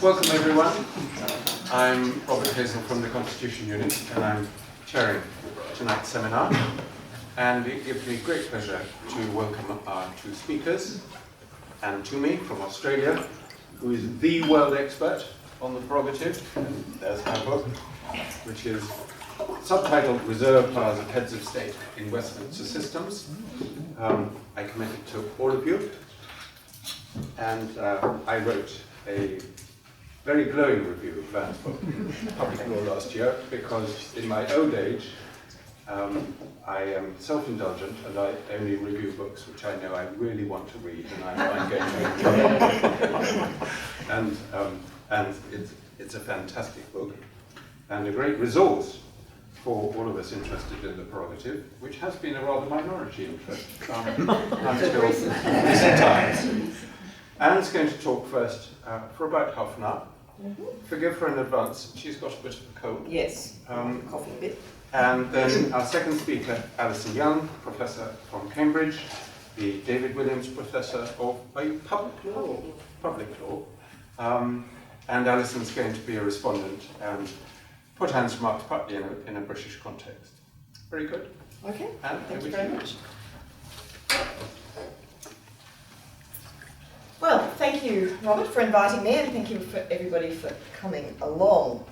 Welcome everyone. I'm Robert Hazel from the Constitution Unit and I'm chairing tonight's seminar. And it gives me great pleasure to welcome our two speakers, Anne Twomey from Australia, who is the world expert on the prerogative, and there's her book, which is subtitled Reserve Powers of Heads of State in Westminster Systems. I commend it to all of you. And I wrote a very glowing review of Anne's book in public law last year, because in my old age, I am self-indulgent and I only review books which I know I really want to read and I know I'm going to enjoy. And it's a fantastic book and a great resource for all of us interested in the prerogative, which has been a rather minority interest until recent times. Anne's going to talk first for about half an hour. Forgive her in advance, she's got a bit of a cold. Yes, coffee a bit. And then our second speaker, Alison Young, Professor from Cambridge, the David Williams Professor of Public Law. And Alison's going to be a respondent and put Anne's remarks partly in a British context. Very good. Okay, Anne, thank you very much. Well, thank you, Robert, for inviting me, and thank you for everybody for coming along.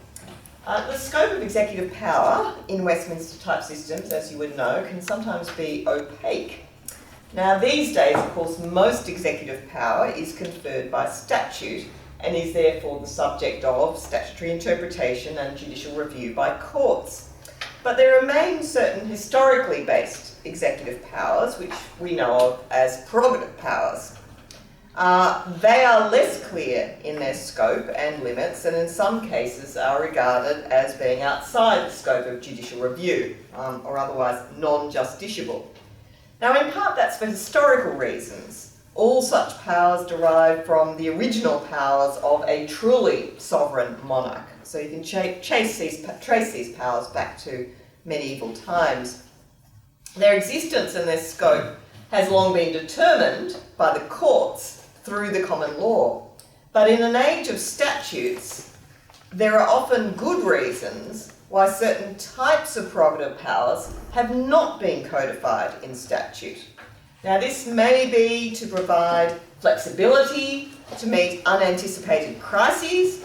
The scope of executive power in Westminster-type systems, as you would know, can sometimes be opaque. Now, these days, of course, most executive power is conferred by statute and is therefore the subject of statutory interpretation and judicial review by courts. But there remain certain historically based executive powers, which we know of as prerogative powers. They are less clear in their scope and limits, and in some cases are regarded as being outside the scope of judicial review, or otherwise non-justiciable. Now, in part that's for historical reasons. All such powers derive from the original powers of a truly sovereign monarch. So you can trace these powers back to medieval times. Their existence and their scope has long been determined by the courts through the common law. But in an age of statutes, there are often good reasons why certain types of prerogative powers have not been codified in statute. Now, this may be to provide flexibility to meet unanticipated crises,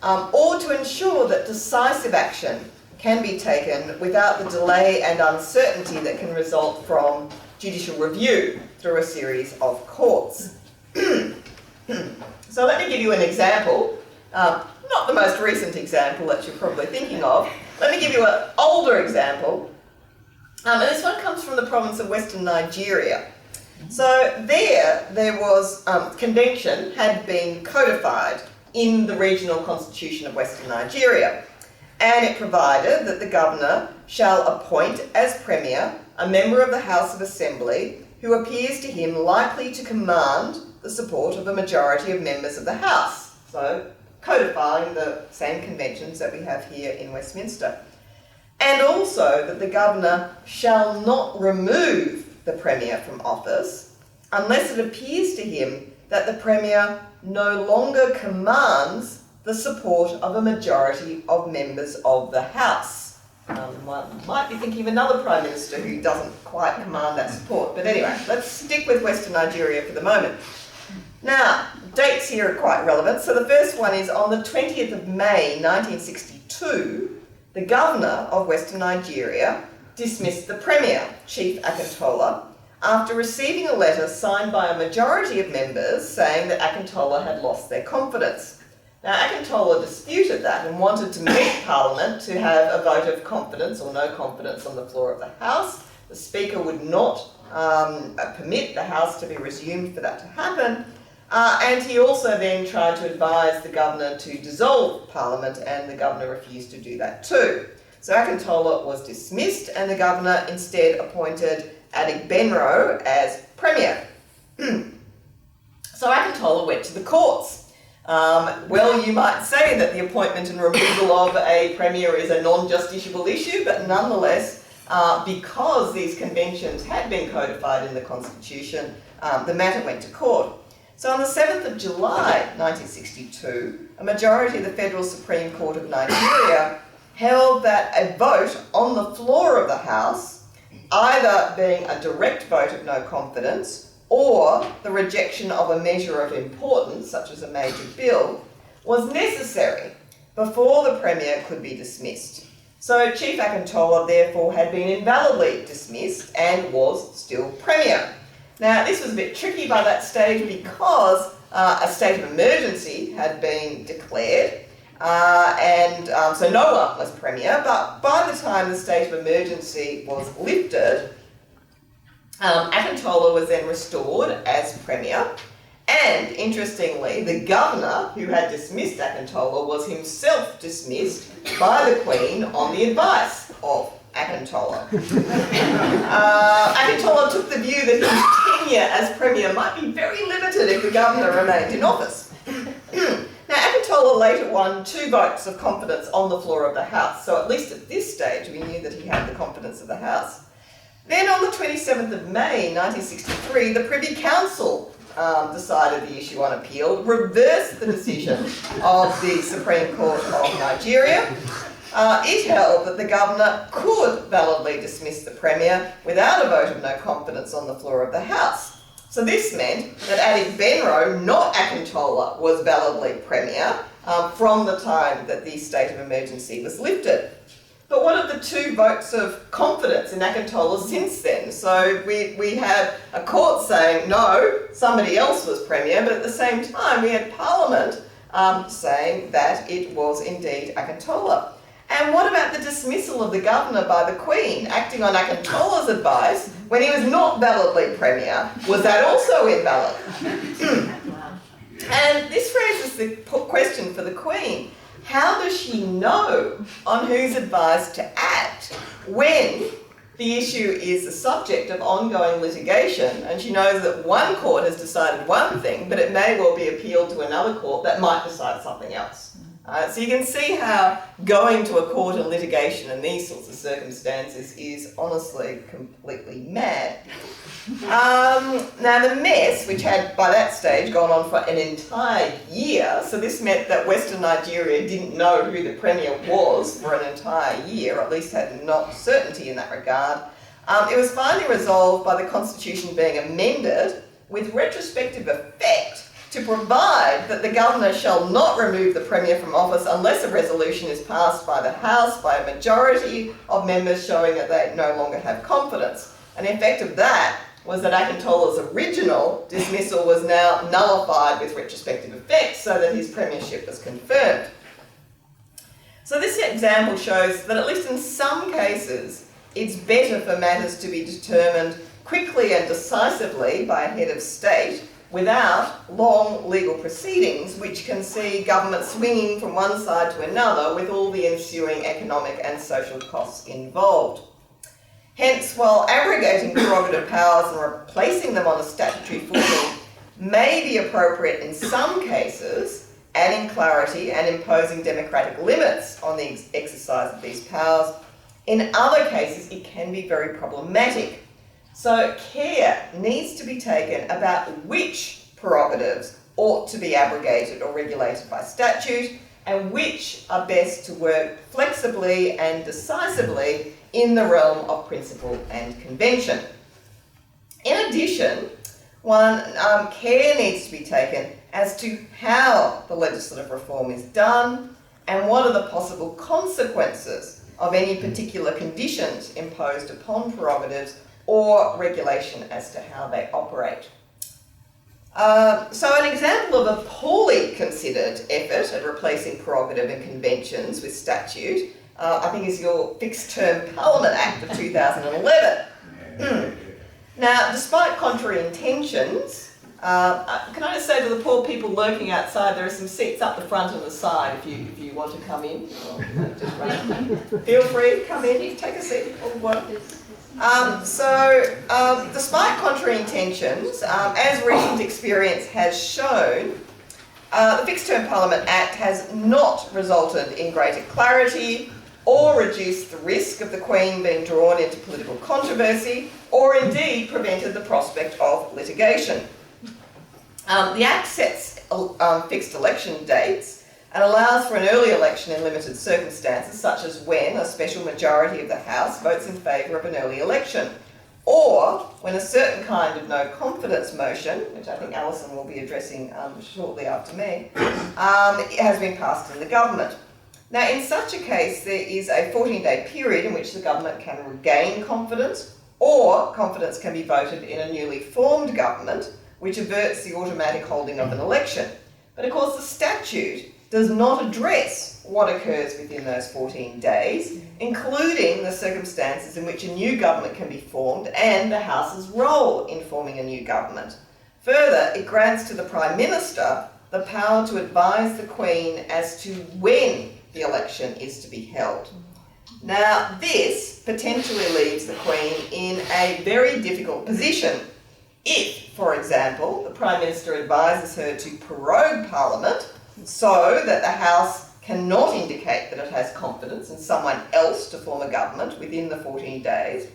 or to ensure that decisive action can be taken without the delay and uncertainty that can result from judicial review through a series of courts. So let me give you an example, not the most recent example that you're probably thinking of. Let me give you an older example. And this one comes from the province of Western Nigeria. So there was, convention had been codified in the regional constitution of Western Nigeria. And it provided that the governor shall appoint as premier a member of the House of Assembly who appears to him likely to command the support of a majority of members of the House. So codifying the same conventions that we have here in Westminster. And also that the governor shall not remove the premier from office unless it appears to him that the premier no longer commands the support of a majority of members of the House. One might be thinking of another Prime Minister who doesn't quite command that support. But anyway, let's stick with Western Nigeria for the moment. Now, dates here are quite relevant. So the first one is on the 20th of May 1962, the governor of Western Nigeria dismissed the premier, Chief Akintola, after receiving a letter signed by a majority of members saying that Akintola had lost their confidence. Now, Akintola disputed that and wanted to meet Parliament to have a vote of confidence or no confidence on the floor of the House. The Speaker would not permit the House to be resumed for that to happen. And he also then tried to advise the governor to dissolve Parliament, and the governor refused to do that too. So Akintola was dismissed, and the governor instead appointed Adegbenro as premier. So Akintola went to the courts. Well, you might say that the appointment and removal of a premier is a non-justiciable issue, but nonetheless, because these conventions had been codified in the Constitution, the matter went to court. So on the 7th of July 1962, a majority of the Federal Supreme Court of Nigeria held that a vote on the floor of the House, either being a direct vote of no confidence or the rejection of a measure of importance, such as a major bill, was necessary before the Premier could be dismissed. So Chief Akintola therefore had been invalidly dismissed and was still Premier. Now this was a bit tricky by that stage because a state of emergency had been declared so no one was Premier, but by the time the state of emergency was lifted, Akintola was then restored as Premier, and interestingly, the Governor who had dismissed Akintola was himself dismissed by the Queen on the advice of Akintola. Akintola took the view that his tenure as Premier might be very limited if the Governor remained in office. Now, Akintola later won 2 votes of confidence on the floor of the House, so at least at this stage we knew that he had the confidence of the House. Then on the 27th of May 1963, the Privy Council decided the issue on appeal, reversed the decision of the Supreme Court of Nigeria. It held that the Governor could validly dismiss the Premier without a vote of no confidence on the floor of the House. So this meant that Adik Benro, not Akintola, was validly Premier from the time that the state of emergency was lifted. But what are the 2 votes of confidence in Akintola since then? So we had a court saying, no, somebody else was Premier, but at the same time we had Parliament saying that it was indeed Akintola. And what about the dismissal of the Governor by the Queen, acting on Akintola's advice when he was not validly Premier? Was that also invalid? And this raises the question for the Queen. How does she know on whose advice to act when the issue is the subject of ongoing litigation and she knows that one court has decided one thing, but it may well be appealed to another court that might decide something else? So you can see how going to a court in litigation in these sorts of circumstances is honestly completely mad. Now the mess, which had by that stage gone on for an entire year, so this meant that Western Nigeria didn't know who the Premier was for an entire year, or at least had not certainty in that regard. It was finally resolved by the Constitution being amended with retrospective effect to provide that the Governor shall not remove the Premier from office unless a resolution is passed by the House by a majority of members showing that they no longer have confidence. And the effect of that was that Akintola's original dismissal was now nullified with retrospective effect so that his premiership was confirmed. So this example shows that at least in some cases it's better for matters to be determined quickly and decisively by a head of state without long legal proceedings which can see government swinging from one side to another with all the ensuing economic and social costs involved. Hence, while abrogating prerogative powers and replacing them on a statutory footing may be appropriate in some cases, adding clarity and imposing democratic limits on the exercise of these powers, in other cases it can be very problematic. So care needs to be taken about which prerogatives ought to be abrogated or regulated by statute and which are best to work flexibly and decisively in the realm of principle and convention. In addition, care needs to be taken as to how the legislative reform is done and what are the possible consequences of any particular conditions imposed upon prerogatives or regulation as to how they operate. So an example of a poorly considered effort at replacing prerogative and conventions with statute, I think is your Fixed Term Parliament Act of 2011. Now, despite contrary intentions, can I just say to the poor people lurking outside, there are some seats up the front and the side if you want to come in. Just run. Feel free, come in, take a seat, all work. Despite contrary intentions, as recent experience has shown, the Fixed Term Parliament Act has not resulted in greater clarity or reduced the risk of the Queen being drawn into political controversy or indeed prevented the prospect of litigation. The Act sets fixed election dates and allows for an early election in limited circumstances, such as when a special majority of the House votes in favour of an early election, or when a certain kind of no confidence motion, which I think Alison will be addressing shortly after me, has been passed in the government. Now, in such a case, there is a 14-day period in which the government can regain confidence, or confidence can be voted in a newly formed government, which averts the automatic holding of an election. But of course, the statute does not address what occurs within those 14 days, including the circumstances in which a new government can be formed and the House's role in forming a new government. Further, it grants to the Prime Minister the power to advise the Queen as to when the election is to be held. Now, this potentially leaves the Queen in a very difficult position if, for example, the Prime Minister advises her to prorogue Parliament so that the House cannot indicate that it has confidence in someone else to form a government within the 14 days,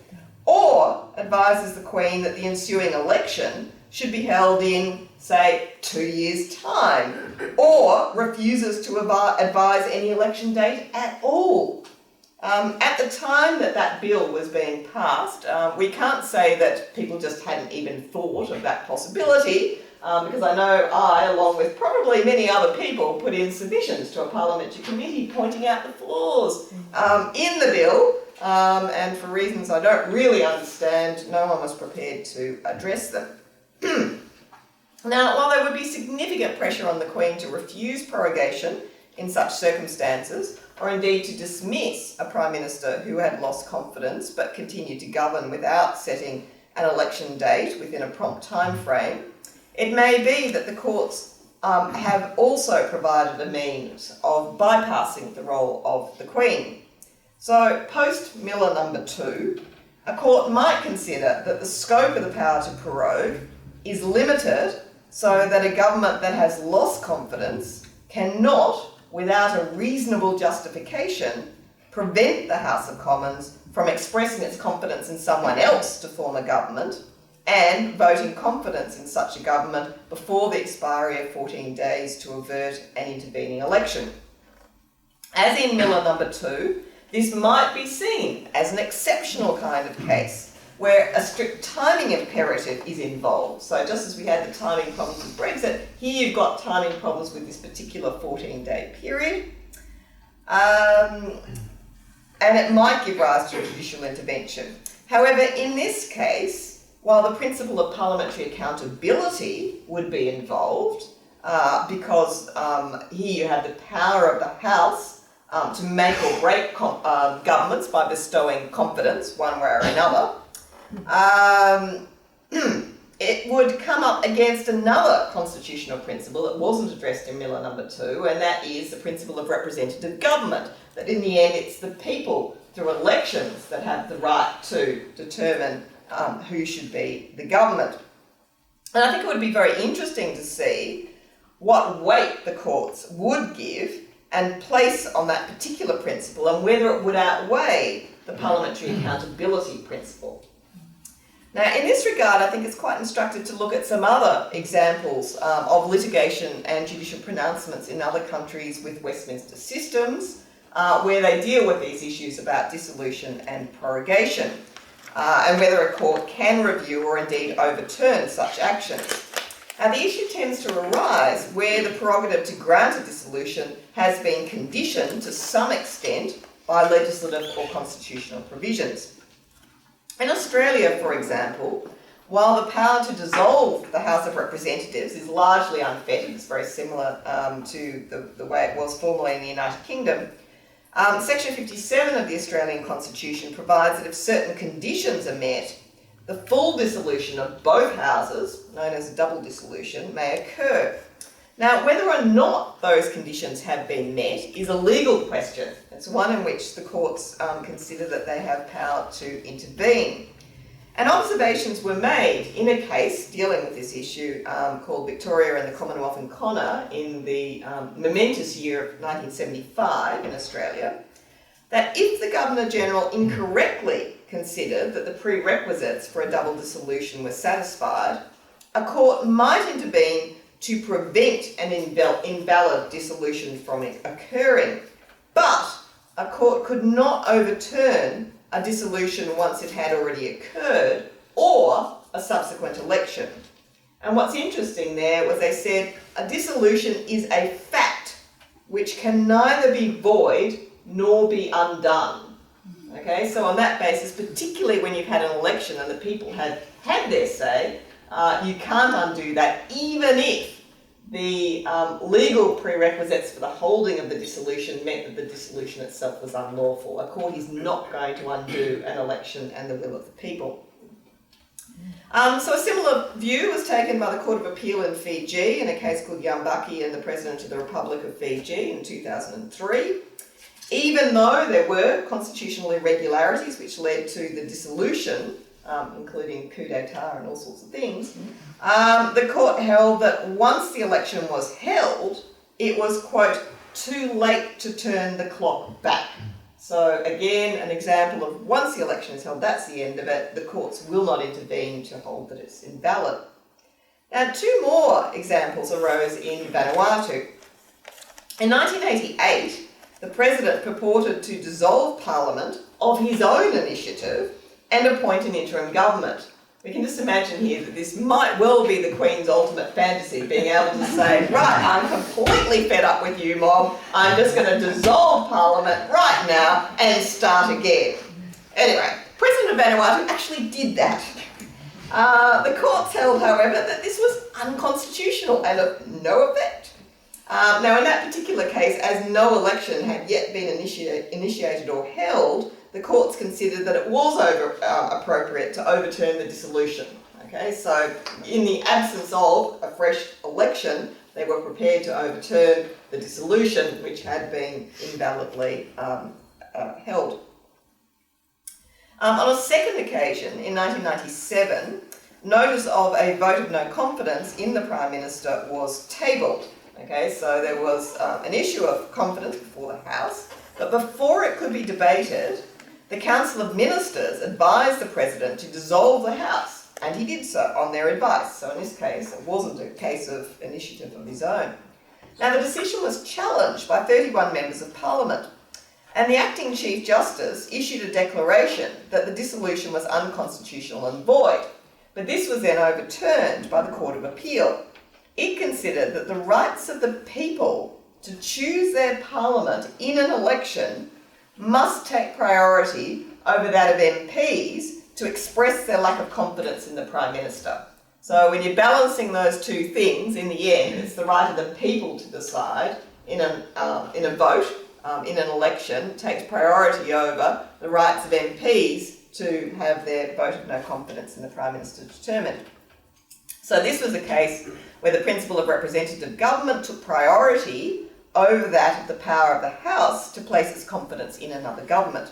or advises the Queen that the ensuing election should be held in, say, 2 years' time, or refuses to advise any election date at all. At the time that bill was being passed, we can't say that people just hadn't even thought of that possibility, because I know I, along with probably many other people, put in submissions to a parliamentary committee pointing out the flaws in the bill, and for reasons I don't really understand, no one was prepared to address them. Now, while there would be significant pressure on the Queen to refuse prorogation in such circumstances, or indeed to dismiss a Prime Minister who had lost confidence but continued to govern without setting an election date within a prompt time frame, it may be that the courts have also provided a means of bypassing the role of the Queen. So, post Miller number 2, a court might consider that the scope of the power to prorogue is limited so that a government that has lost confidence cannot, without a reasonable justification, prevent the House of Commons from expressing its confidence in someone else to form a government and voting confidence in such a government before the expiry of 14 days to avert an intervening election. As in Miller number 2, this might be seen as an exceptional kind of case where a strict timing imperative is involved. So just as we had the timing problems with Brexit, here you've got timing problems with this particular 14-day period. And it might give rise to a judicial intervention. However, in this case, while the principle of parliamentary accountability would be involved, because here you have the power of the House to make or break governments by bestowing confidence one way or another, it would come up against another constitutional principle that wasn't addressed in Miller number 2, and that is the principle of representative government, that in the end it's the people through elections that have the right to determine who should be the government. And I think it would be very interesting to see what weight the courts would give and place on that particular principle, and whether it would outweigh the parliamentary accountability principle. Now, in this regard, I think it's quite instructive to look at some other examples of litigation and judicial pronouncements in other countries with Westminster systems, where they deal with these issues about dissolution and prorogation, and whether a court can review or indeed overturn such actions. Now, the issue tends to arise where the prerogative to grant a dissolution has been conditioned to some extent by legislative or constitutional provisions. In Australia, for example, while the power to dissolve the House of Representatives is largely unfettered, it's very similar to the way it was formerly in the United Kingdom, Section 57 of the Australian Constitution provides that if certain conditions are met, the full dissolution of both houses, known as a double dissolution, may occur. Now, whether or not those conditions have been met is a legal question. It's one in which the courts consider that they have power to intervene. And observations were made in a case dealing with this issue called Victoria and the Commonwealth and Connor in the momentous year of 1975 in Australia, that if the Governor-General incorrectly considered that the prerequisites for a double dissolution were satisfied, a court might intervene to prevent an invalid dissolution from occurring. But a court could not overturn a dissolution once it had already occurred or a subsequent election. And what's interesting there was they said a dissolution is a fact which can neither be void nor be undone. Okay, so on that basis, particularly when you've had an election and the people had their say, you can't undo that, even if the legal prerequisites for the holding of the dissolution meant that the dissolution itself was unlawful. A court is not going to undo an election and the will of the people. So a similar view was taken by the Court of Appeal in Fiji in a case called Yambaki and the President of the Republic of Fiji in 2003. Even though there were constitutional irregularities which led to the dissolution, including coup d'etat and all sorts of things, the court held that once the election was held, it was, quote, too late to turn the clock back. So again, an example of once the election is held, that's the end of it. The courts will not intervene to hold that it's invalid. Now, two more examples arose in Vanuatu. In 1988, the President purported to dissolve Parliament of his own initiative and appoint an interim government. We can just imagine here that this might well be the Queen's ultimate fantasy, being able to say, right, I'm completely fed up with you, mob, I'm just going to dissolve Parliament right now and start again. Anyway, President of Vanuatu actually did that. The courts held, however, that this was unconstitutional and of no effect. Now, in that particular case, as no election had yet been initiated or held, the courts considered that it was appropriate to overturn the dissolution. Okay, so in the absence of a fresh election, they were prepared to overturn the dissolution which had been invalidly held. On a second occasion, in 1997, notice of a vote of no confidence in the Prime Minister was tabled. Okay, so there was an issue of confidence before the House, but before it could be debated, the Council of Ministers advised the President to dissolve the House, and he did so on their advice. So in this case, it wasn't a case of initiative of his own. Now, the decision was challenged by 31 members of Parliament, and the acting Chief Justice issued a declaration that the dissolution was unconstitutional and void, but this was then overturned by the Court of Appeal. It considered that the rights of the people to choose their Parliament in an election must take priority over that of MPs to express their lack of confidence in the Prime Minister. So when you're balancing those two things, in the end, it's the right of the people to decide in a vote, in an election, takes priority over the rights of MPs to have their vote of no confidence in the Prime Minister determined. So this was a case where the principle of representative government took priority over that of the power of the House to place its confidence in another government.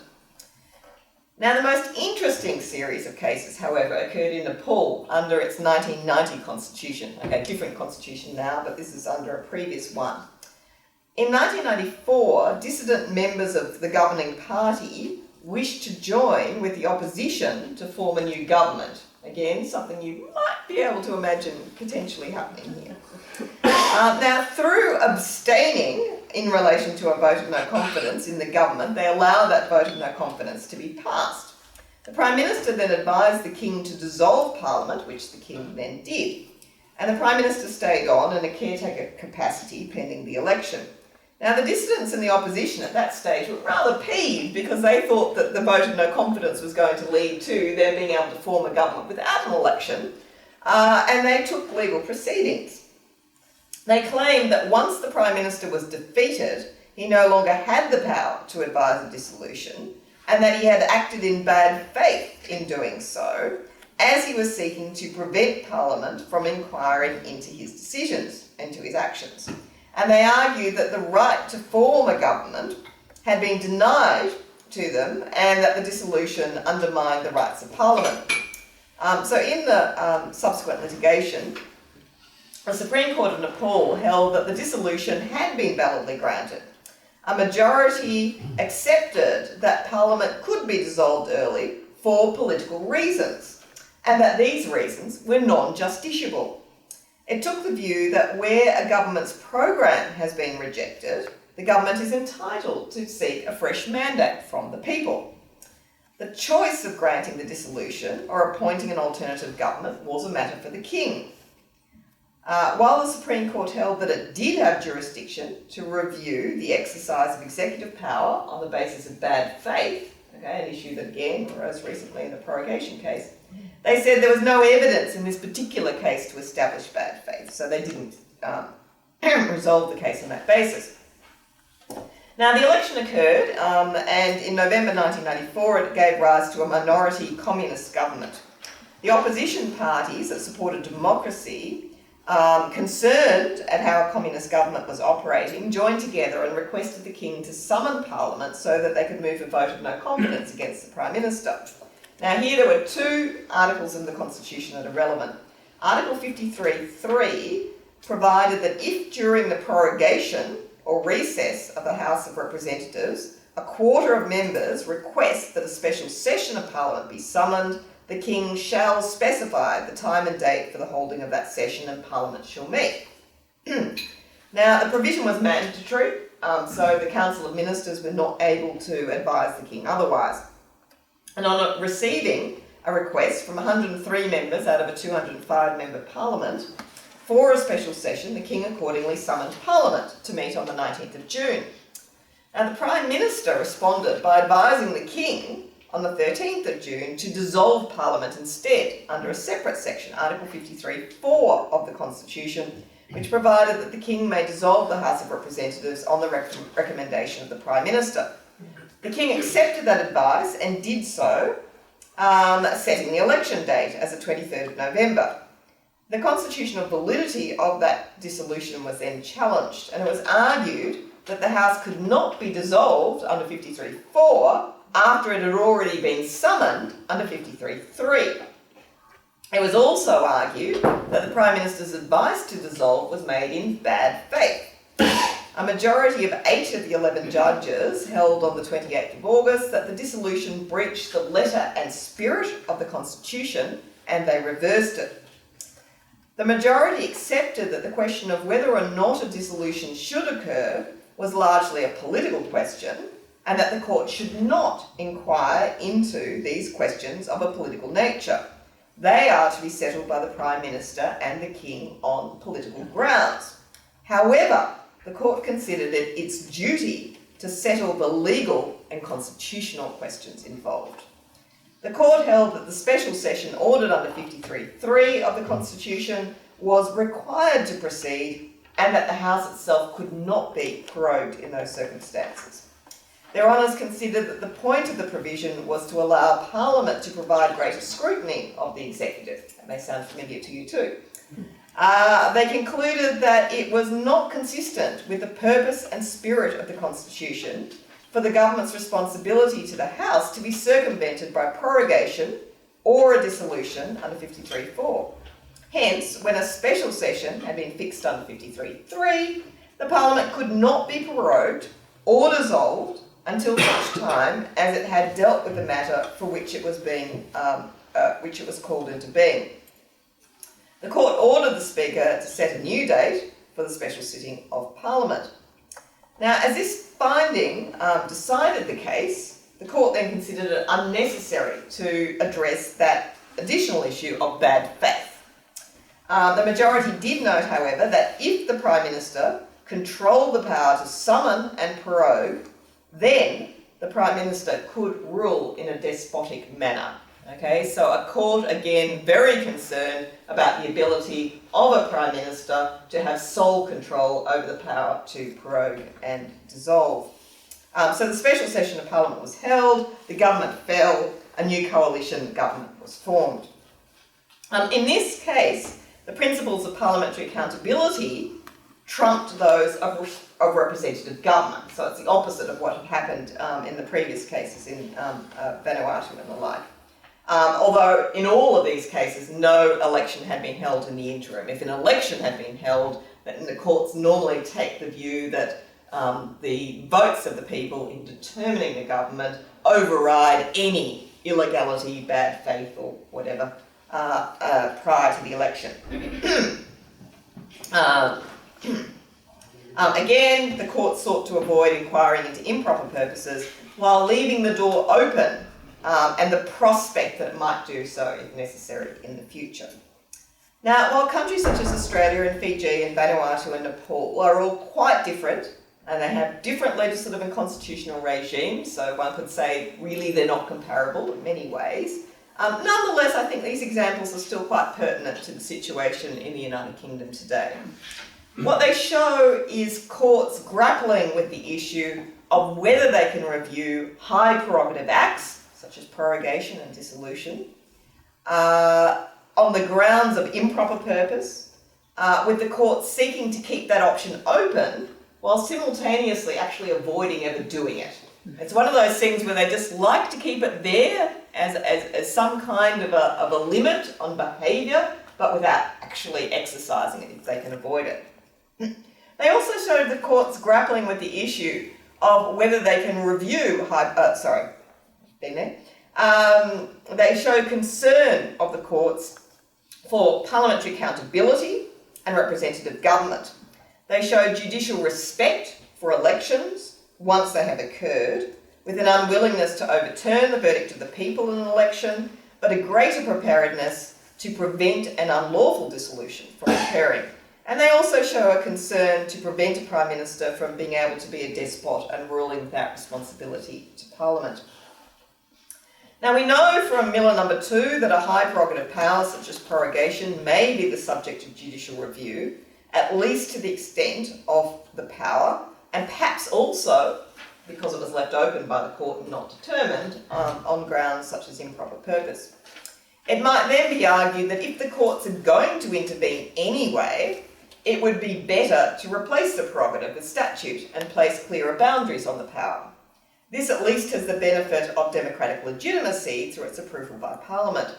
Now, the most interesting series of cases, however, occurred in Nepal under its 1990 constitution. Okay, different constitution now, but this is under a previous one. In 1994, dissident members of the governing party wished to join with the opposition to form a new government. Again, something you might be able to imagine potentially happening here. Now, through abstaining in relation to a vote of no confidence in the government, they allow that vote of no confidence to be passed. The Prime Minister then advised the King to dissolve Parliament, which the King then did. And the Prime Minister stayed on in a caretaker capacity pending the election. Now, the dissidents and the opposition at that stage were rather peeved because they thought that the vote of no confidence was going to lead to them being able to form a government without an election, and they took legal proceedings. They claimed that once the Prime Minister was defeated, he no longer had the power to advise a dissolution, and that he had acted in bad faith in doing so, as he was seeking to prevent Parliament from inquiring into his decisions and to his actions. And they argued that the right to form a government had been denied to them and that the dissolution undermined the rights of Parliament. So in the subsequent litigation, the Supreme Court of Nepal held that the dissolution had been validly granted. A majority accepted that Parliament could be dissolved early for political reasons, and that these reasons were non-justiciable. It took the view that where a government's program has been rejected, the government is entitled to seek a fresh mandate from the people. The choice of granting the dissolution or appointing an alternative government was a matter for the king. While the Supreme Court held that it did have jurisdiction to review the exercise of executive power on the basis of bad faith, okay, an issue that again arose recently in the prorogation case, they said there was no evidence in this particular case to establish bad faith, so they didn't resolve the case on that basis. Now, the election occurred, and in November 1994 it gave rise to a minority communist government. The opposition parties that supported democracy, concerned at how a communist government was operating, joined together and requested the king to summon Parliament so that they could move a vote of no confidence against the Prime Minister. Now, here there were two articles in the Constitution that are relevant. Article 53(3) provided that if during the prorogation or recess of the House of Representatives, a quarter of members request that a special session of Parliament be summoned, the King shall specify the time and date for the holding of that session and Parliament shall meet. Now, the provision was mandatory, so the Council of Ministers were not able to advise the King otherwise. And on receiving a request from 103 members out of a 205-member Parliament for a special session, the King accordingly summoned Parliament to meet on the 19th of June. Now, the Prime Minister responded by advising the King on the 13th of June to dissolve Parliament instead under a separate section, Article 53(4) of the Constitution, which provided that the King may dissolve the House of Representatives on the recommendation of the Prime Minister. The King accepted that advice and did so, setting the election date as the 23rd of November. The constitutional validity of that dissolution was then challenged, and it was argued that the House could not be dissolved under 53(4) after it had already been summoned under 53(3). It was also argued that the Prime Minister's advice to dissolve was made in bad faith. A majority of 8 of the 11 judges held on the 28th of August that the dissolution breached the letter and spirit of the Constitution, and they reversed it. The majority accepted that the question of whether or not a dissolution should occur was largely a political question, and that the court should not inquire into these questions of a political nature. They are to be settled by the Prime Minister and the King on political grounds. However, the court considered it its duty to settle the legal and constitutional questions involved. The court held that the special session ordered under 53(3) of the Constitution was required to proceed, and that the House itself could not be prorogued in those circumstances. Their Honours considered that the point of the provision was to allow Parliament to provide greater scrutiny of the executive. That may sound familiar to you too. They concluded that it was not consistent with the purpose and spirit of the Constitution for the government's responsibility to the House to be circumvented by prorogation or a dissolution under 53(4). Hence, when a special session had been fixed under 53(3), the Parliament could not be prorogued or dissolved until such time as it had dealt with the matter for which it was called into being. The court ordered the Speaker to set a new date for the special sitting of Parliament. Now, as this finding decided the case, the court then considered it unnecessary to address that additional issue of bad faith. The majority did note, however, that if the Prime Minister controlled the power to summon and prorogue, then the Prime Minister could rule in a despotic manner. Okay, so a court, again, very concerned about the ability of a Prime Minister to have sole control over the power to prorogue and dissolve. So the special session of Parliament was held, the government fell, a new coalition government was formed. In this case, the principles of parliamentary accountability trumped those of representative government. So it's the opposite of what had happened in the previous cases in Vanuatu and the like. Although in all of these cases, no election had been held in the interim. If an election had been held, then the courts normally take the view that the votes of the people in determining the government override any illegality, bad faith or whatever prior to the election. Again, the court sought to avoid inquiring into improper purposes while leaving the door open and the prospect that it might do so if necessary in the future. Now, while countries such as Australia and Fiji and Vanuatu and Nepal are all quite different, and they have different legislative and constitutional regimes, so one could say really they're not comparable in many ways, nonetheless I think these examples are still quite pertinent to the situation in the United Kingdom today. What they show is courts grappling with the issue of whether they can review high prerogative acts, such as prorogation and dissolution, on the grounds of improper purpose, with the court seeking to keep that option open while simultaneously actually avoiding ever doing it. It's one of those things where they just like to keep it there as some kind of a limit on behaviour, but without actually exercising it if they can avoid it. They also showed the courts grappling with the issue of whether they can review they showed concern of the courts for parliamentary accountability and representative government. They showed judicial respect for elections once they have occurred, with an unwillingness to overturn the verdict of the people in an election, but a greater preparedness to prevent an unlawful dissolution from occurring. And they also show a concern to prevent a Prime Minister from being able to be a despot and ruling without responsibility to Parliament. Now we know from Miller No. 2 that a high prerogative power such as prorogation may be the subject of judicial review, at least to the extent of the power, and perhaps also, because it was left open by the court and not determined, on grounds such as improper purpose. It might then be argued that if the courts are going to intervene anyway, it would be better to replace the prerogative with statute and place clearer boundaries on the power. This at least has the benefit of democratic legitimacy through its approval by Parliament.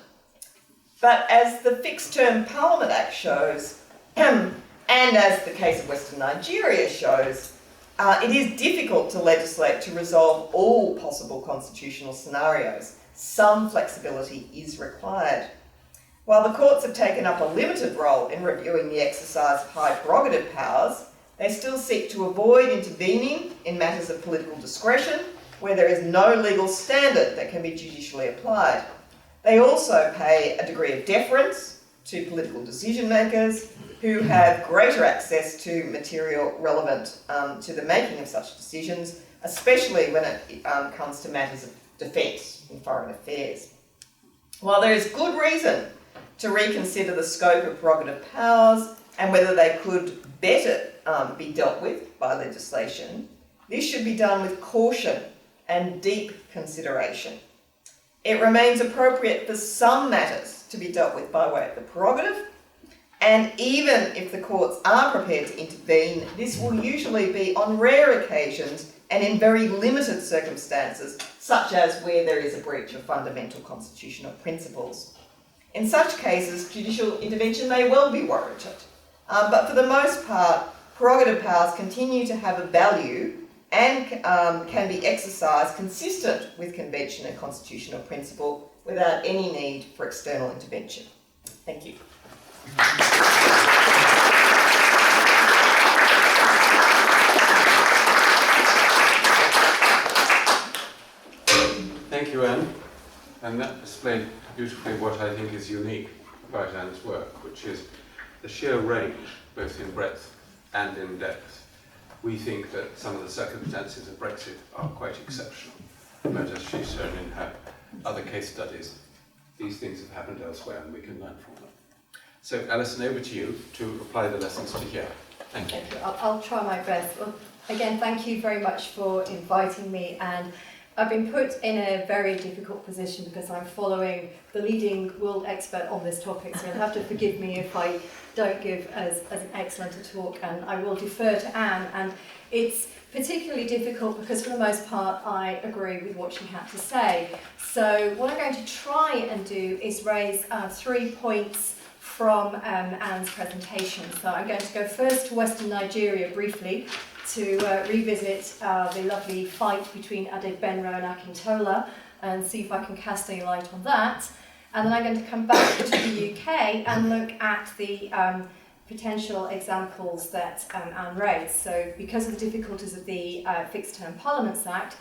But as the Fixed Term Parliament Act shows, and as the case of Western Nigeria shows, it is difficult to legislate to resolve all possible constitutional scenarios. Some flexibility is required. While the courts have taken up a limited role in reviewing the exercise of high prerogative powers, they still seek to avoid intervening in matters of political discretion where there is no legal standard that can be judicially applied. They also pay a degree of deference to political decision makers who have greater access to material relevant to the making of such decisions, especially when it comes to matters of defence in foreign affairs. While there is good reason to reconsider the scope of prerogative powers and whether they could better be dealt with by legislation, this should be done with caution and deep consideration. It remains appropriate for some matters to be dealt with by way of the prerogative, and even if the courts are prepared to intervene, this will usually be on rare occasions and in very limited circumstances, such as where there is a breach of fundamental constitutional principles. In such cases, judicial intervention may well be warranted, but for the most part, prerogative powers continue to have a value and can be exercised consistent with convention and constitutional principle without any need for external intervention. Thank you. Thank you, Anne. And that displayed beautifully what I think is unique about Anne's work, which is the sheer range, both in breadth and in depth. We think that some of the circumstances of Brexit are quite exceptional, but as she's shown in her other case studies, these things have happened elsewhere and we can learn from them. So, Alison, over to you to apply the lessons to here. Thank you. Thank you. I'll try my best. Well, again, thank you very much for inviting me, and I've been put in a very difficult position because I'm following the leading world expert on this topic, so you'll have to forgive me if I don't give as excellent a talk, and I will defer to Anne. And it's particularly difficult because for the most part I agree with what she had to say. So what I'm going to try and do is raise 3 points from Anne's presentation. So I'm going to go first to Western Nigeria briefly to revisit the lovely fight between Adegbenro and Akintola and see if I can cast any light on that. And then I'm going to come back to the UK and look at the potential examples that Anne raised. So because of the difficulties of the Fixed Term Parliaments Act,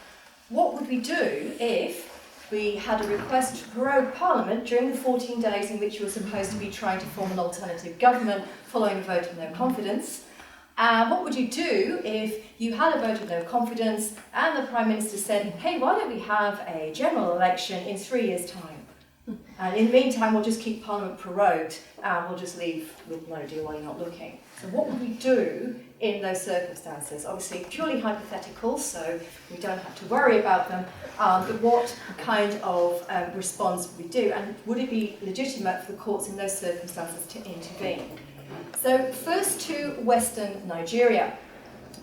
what would we do if we had a request to prorogue Parliament during the 14 days in which you were supposed to be trying to form an alternative government following a vote of no confidence? What would you do if you had a vote of no confidence and the Prime Minister said, hey, why don't we have a general election in 3 years' time? And in the meantime, we'll just keep Parliament prorogued and we'll just leave with no deal while you're not looking. So what would we do in those circumstances? Obviously, purely hypothetical, so we don't have to worry about them. But what kind of response would we do? And would it be legitimate for the courts in those circumstances to intervene? So first to Western Nigeria.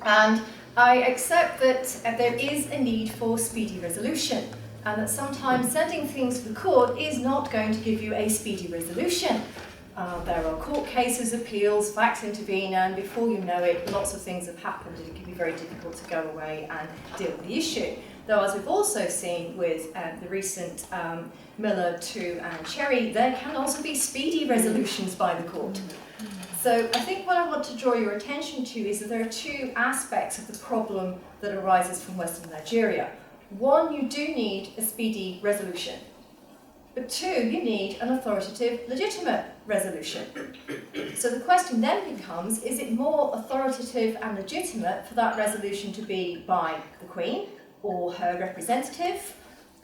And I accept that there is a need for speedy resolution, and that sometimes sending things to the court is not going to give you a speedy resolution. There are court cases, appeals, facts intervene, and before you know it, lots of things have happened, and it can be very difficult to go away and deal with the issue. Though, as we've also seen with the recent Miller to and Cherry, there can also be speedy resolutions by the court. So I think what I want to draw your attention to is that there are two aspects of the problem that arises from Western Nigeria. One, you do need a speedy resolution. But two, you need an authoritative, legitimate resolution. So the question then becomes, is it more authoritative and legitimate for that resolution to be by the Queen or her representative?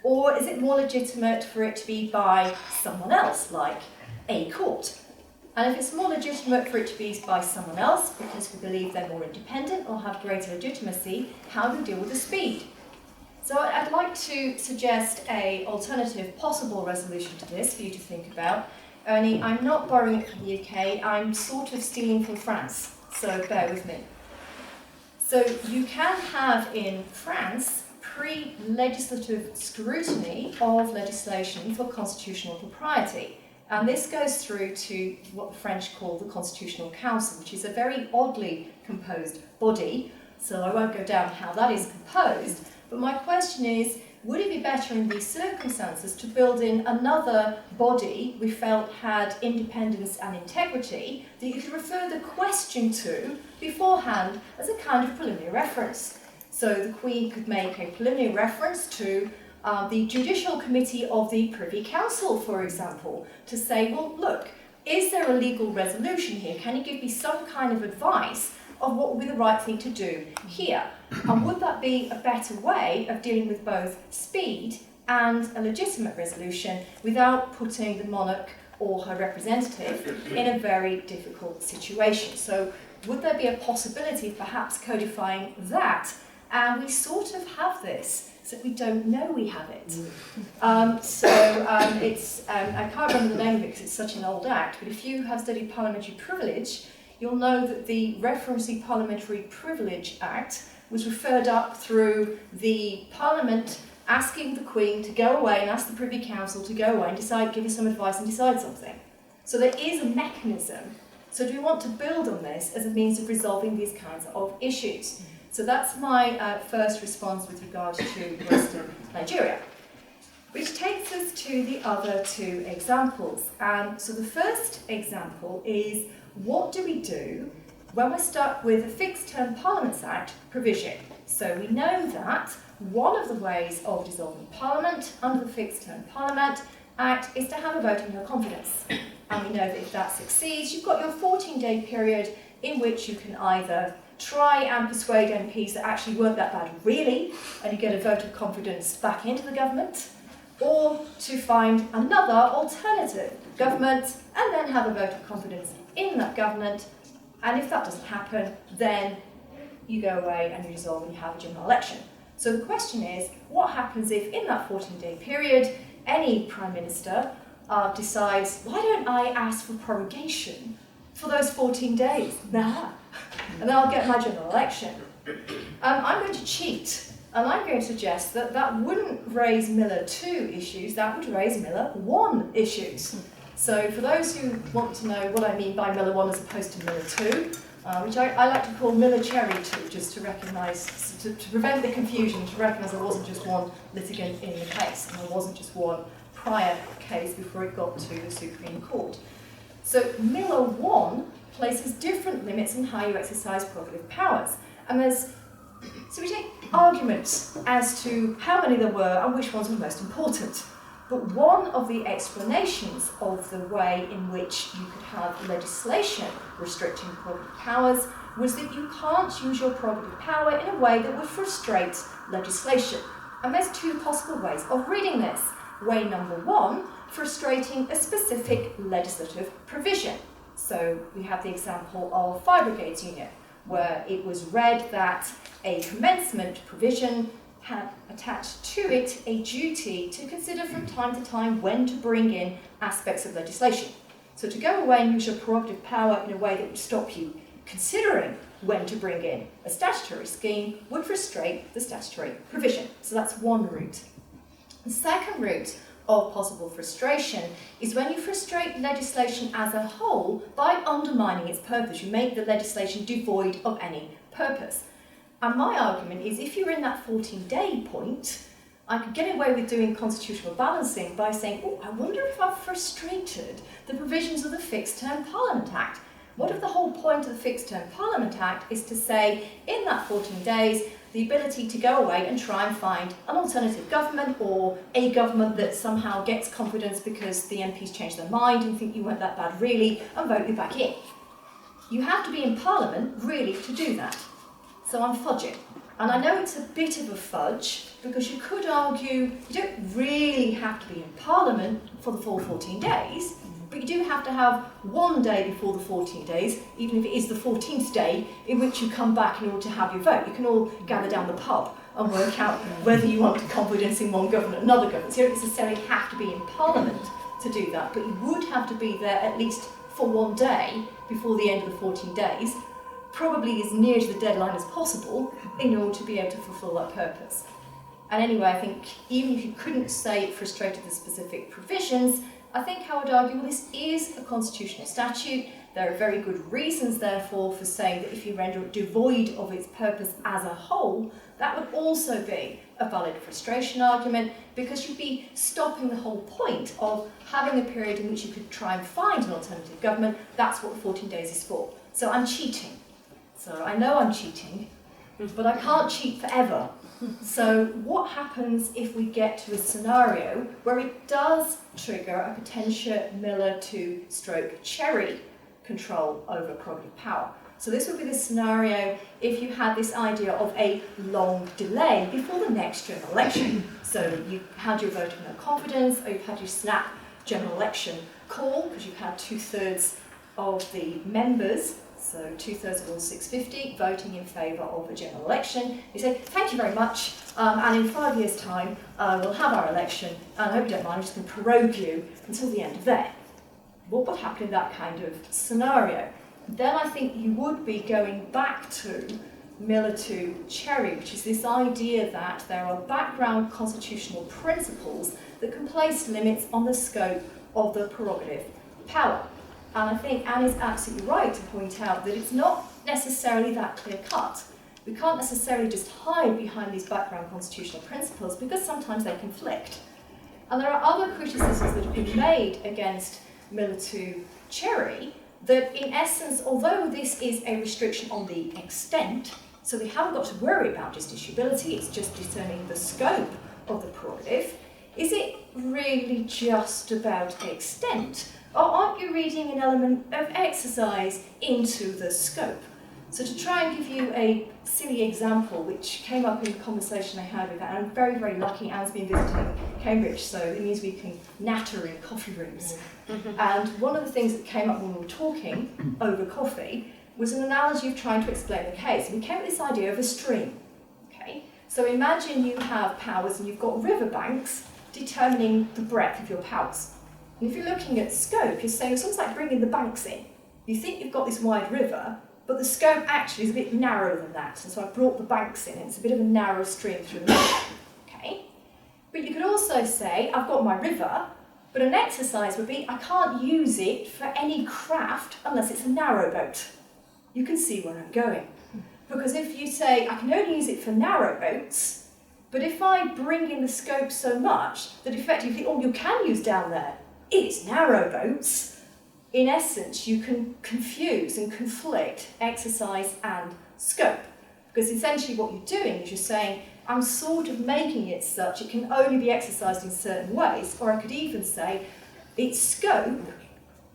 Or is it more legitimate for it to be by someone else, like a court? And if it's more legitimate for it to be by someone else, because we believe they're more independent or have greater legitimacy, how do we deal with the speed? So I'd like to suggest an alternative possible resolution to this for you to think about. Only I'm not borrowing it from the UK, I'm sort of stealing from France, so bear with me. So you can have in France pre-legislative scrutiny of legislation for constitutional propriety. And this goes through to what the French call the Constitutional Council, which is a very oddly composed body, so I won't go down how that is composed. But my question is, would it be better in these circumstances to build in another body we felt had independence and integrity that you could refer the question to beforehand as a kind of preliminary reference? So the Queen could make a preliminary reference to the Judicial Committee of the Privy Council, for example, to say, well, look, is there a legal resolution here? Can you give me some kind of advice of what would be the right thing to do here? And would that be a better way of dealing with both speed and a legitimate resolution without putting the monarch or her representative in a very difficult situation? So would there be a possibility of perhaps codifying that? And we sort of have this, so we don't know we have it. It's, I can't remember the name of it because it's such an old act, but if you have studied parliamentary privilege, you'll know that the Referencing Parliamentary Privilege Act was referred up through the Parliament asking the Queen to go away and ask the Privy Council to go away and decide, give us some advice and decide something. So there is a mechanism. So do we want to build on this as a means of resolving these kinds of issues? So that's my first response with regard to Western Nigeria, which takes us to the other two examples. So the first example is, what do we do when we're stuck with a Fixed Term Parliaments Act provision? So we know that one of the ways of dissolving Parliament under the Fixed Term Parliament Act is to have a vote of no confidence. And we know that if that succeeds, you've got your 14-day period in which you can either try and persuade MPs that actually weren't that bad really, and you get a vote of confidence back into the government, or to find another alternative government and then have a vote of confidence in that government. And if that doesn't happen, then you go away and you dissolve and you have a general election. So the question is, what happens if in that 14-day period, any Prime Minister decides, why don't I ask for prorogation for those 14 days? And then I'll get my general election. I'm going to cheat, and I'm going to suggest that that wouldn't raise Miller 2 issues, that would raise Miller 1 issues. So for those who want to know what I mean by Miller 1 as opposed to Miller 2, which I like to call Miller Cherry 2, just to recognise, to prevent the confusion, to recognise there wasn't just one litigant in the case, and there wasn't just one prior case before it got to the Supreme Court. So Miller 1 places different limits on how you exercise prerogative powers. And so we take arguments as to how many there were and which ones were most important. But one of the explanations of the way in which you could have legislation restricting prerogative powers was that you can't use your prerogative power in a way that would frustrate legislation. And there's two possible ways of reading this. Way number one, frustrating a specific legislative provision. So we have the example of Fire Brigades Union, where it was read that a commencement provision had attached to it a duty to consider from time to time when to bring in aspects of legislation. So to go away and use your prerogative power in a way that would stop you considering when to bring in a statutory scheme would frustrate the statutory provision. So that's one route. The second route of possible frustration is when you frustrate legislation as a whole by undermining its purpose. You make the legislation devoid of any purpose. And my argument is if you're in that 14-day point, I could get away with doing constitutional balancing by saying, oh, I wonder if I've frustrated the provisions of the Fixed Term Parliament Act. What if the whole point of the Fixed Term Parliament Act is to say, in that 14 days, the ability to go away and try and find an alternative government or a government that somehow gets confidence because the MPs change their mind and think you weren't that bad really and vote you back in. You have to be in Parliament really to do that. So I'm fudging. And I know it's a bit of a fudge because you could argue you don't really have to be in Parliament for the full 14 days, but you do have to have one day before the 14 days, even if it is the 14th day, in which you come back in order to have your vote. You can all gather down the pub and work out whether you want confidence in one government or another government. So you don't necessarily have to be in Parliament to do that, but you would have to be there at least for one day before the end of the 14 days, probably as near to the deadline as possible in order to be able to fulfil that purpose. And anyway, I think even if you couldn't say it frustrated the specific provisions, I think I would argue, well, this is a constitutional statute. There are very good reasons, therefore, for saying that if you render it devoid of its purpose as a whole, that would also be a valid frustration argument, because you'd be stopping the whole point of having a period in which you could try and find an alternative government. That's what the 14 days is for. So I'm cheating. So I know I'm cheating, but I can't cheat forever. So what happens if we get to a scenario where it does trigger a potential Miller to stroke Cherry control over prerogative power? So this would be the scenario if you had this idea of a long delay before the next general election. So you've had your vote of no confidence, or you've had your snap general election call, because you've had 2/3 of the members, so 2/3 of all 650 voting in favour of a general election. You say, thank you very much, and in 5 years' time we'll have our election, and I hope you don't mind, I'm just going to prorogue you until the end of there. What would happen in that kind of scenario? Then I think you would be going back to Miller to Cherry, which is this idea that there are background constitutional principles that can place limits on the scope of the prerogative power. And I think Anne is absolutely right to point out that it's not necessarily that clear-cut. We can't necessarily just hide behind these background constitutional principles because sometimes they conflict. And there are other criticisms that have been made against Miller to Cherry that, in essence, although this is a restriction on the extent, so we haven't got to worry about justiciability, it's just determining the scope of the prerogative, is it really just about extent? Or aren't you reading an element of exercise into the scope? So to try and give you a silly example, which came up in a conversation I had with Anne, I'm very, very lucky Anne's been visiting Cambridge, so it means we can natter in coffee rooms. And one of the things that came up when we were talking over coffee was an analogy of trying to explain the case. We came up with this idea of a stream. Okay? So imagine you have powers and you've got riverbanks determining the breadth of your powers. And if you're looking at scope, you're saying it's almost like bringing the banks in. You think you've got this wide river, but the scope actually is a bit narrower than that. And so I've brought the banks in, and it's a bit of a narrow stream through the middle. Okay? But you could also say, I've got my river, but an exercise would be, I can't use it for any craft unless it's a narrow boat. You can see where I'm going. Because if you say, I can only use it for narrow boats, but if I bring in the scope so much that effectively all you can use down there is narrow boats, in essence, you can confuse and conflict exercise and scope. Because essentially what you're doing is you're saying, I'm sort of making it such it can only be exercised in certain ways, or I could even say its scope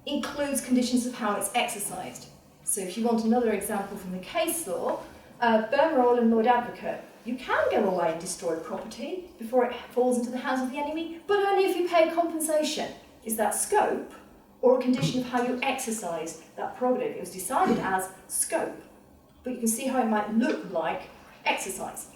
includes conditions of how it's exercised. So if you want another example from the case law, Burma Royal and Lord Advocate, you can go away and destroy property before it falls into the hands of the enemy, but only if you pay compensation. Is that scope or a condition of how you exercise that prerogative? It was decided as scope, but you can see how it might look like exercise.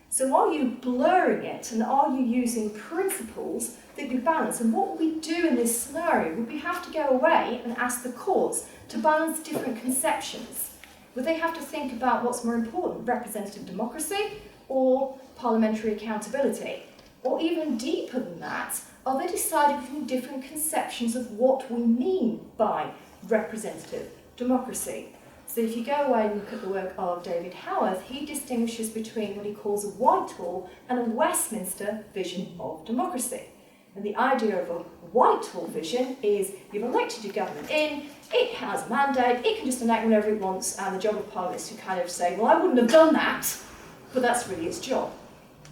So are you blurring it, and are you using principles that you balance? And what we do in this scenario would we have to go away and ask the courts to balance different conceptions. Would they have to think about what's more important, representative democracy or parliamentary accountability? Or even deeper than that, are they deciding from different conceptions of what we mean by representative democracy? So if you go away and look at the work of David Howarth, he distinguishes between what he calls a Whitehall and a Westminster vision of democracy. And the idea of a Whitehall vision is you've elected your government in, it has a mandate, it can just enact whenever it wants, and the job of Parliament is to kind of say, well, I wouldn't have done that, but that's really its job.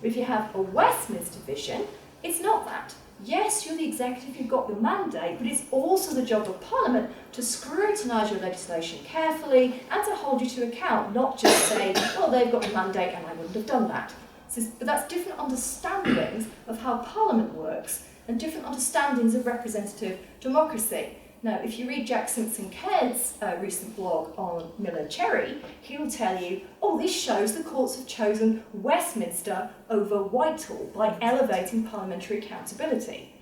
If you have a Westminster vision, it's not that. Yes, you're the executive, you've got your mandate, but it's also the job of Parliament to scrutinise your legislation carefully and to hold you to account, not just say, well, they've got the mandate and I wouldn't have done that. So, but that's different understandings of how Parliament works and different understandings of representative democracy. Now, if you read Jack Simpson-Caird's recent blog on Miller Cherry, he'll tell you, oh, this shows the courts have chosen Westminster over Whitehall by elevating parliamentary accountability.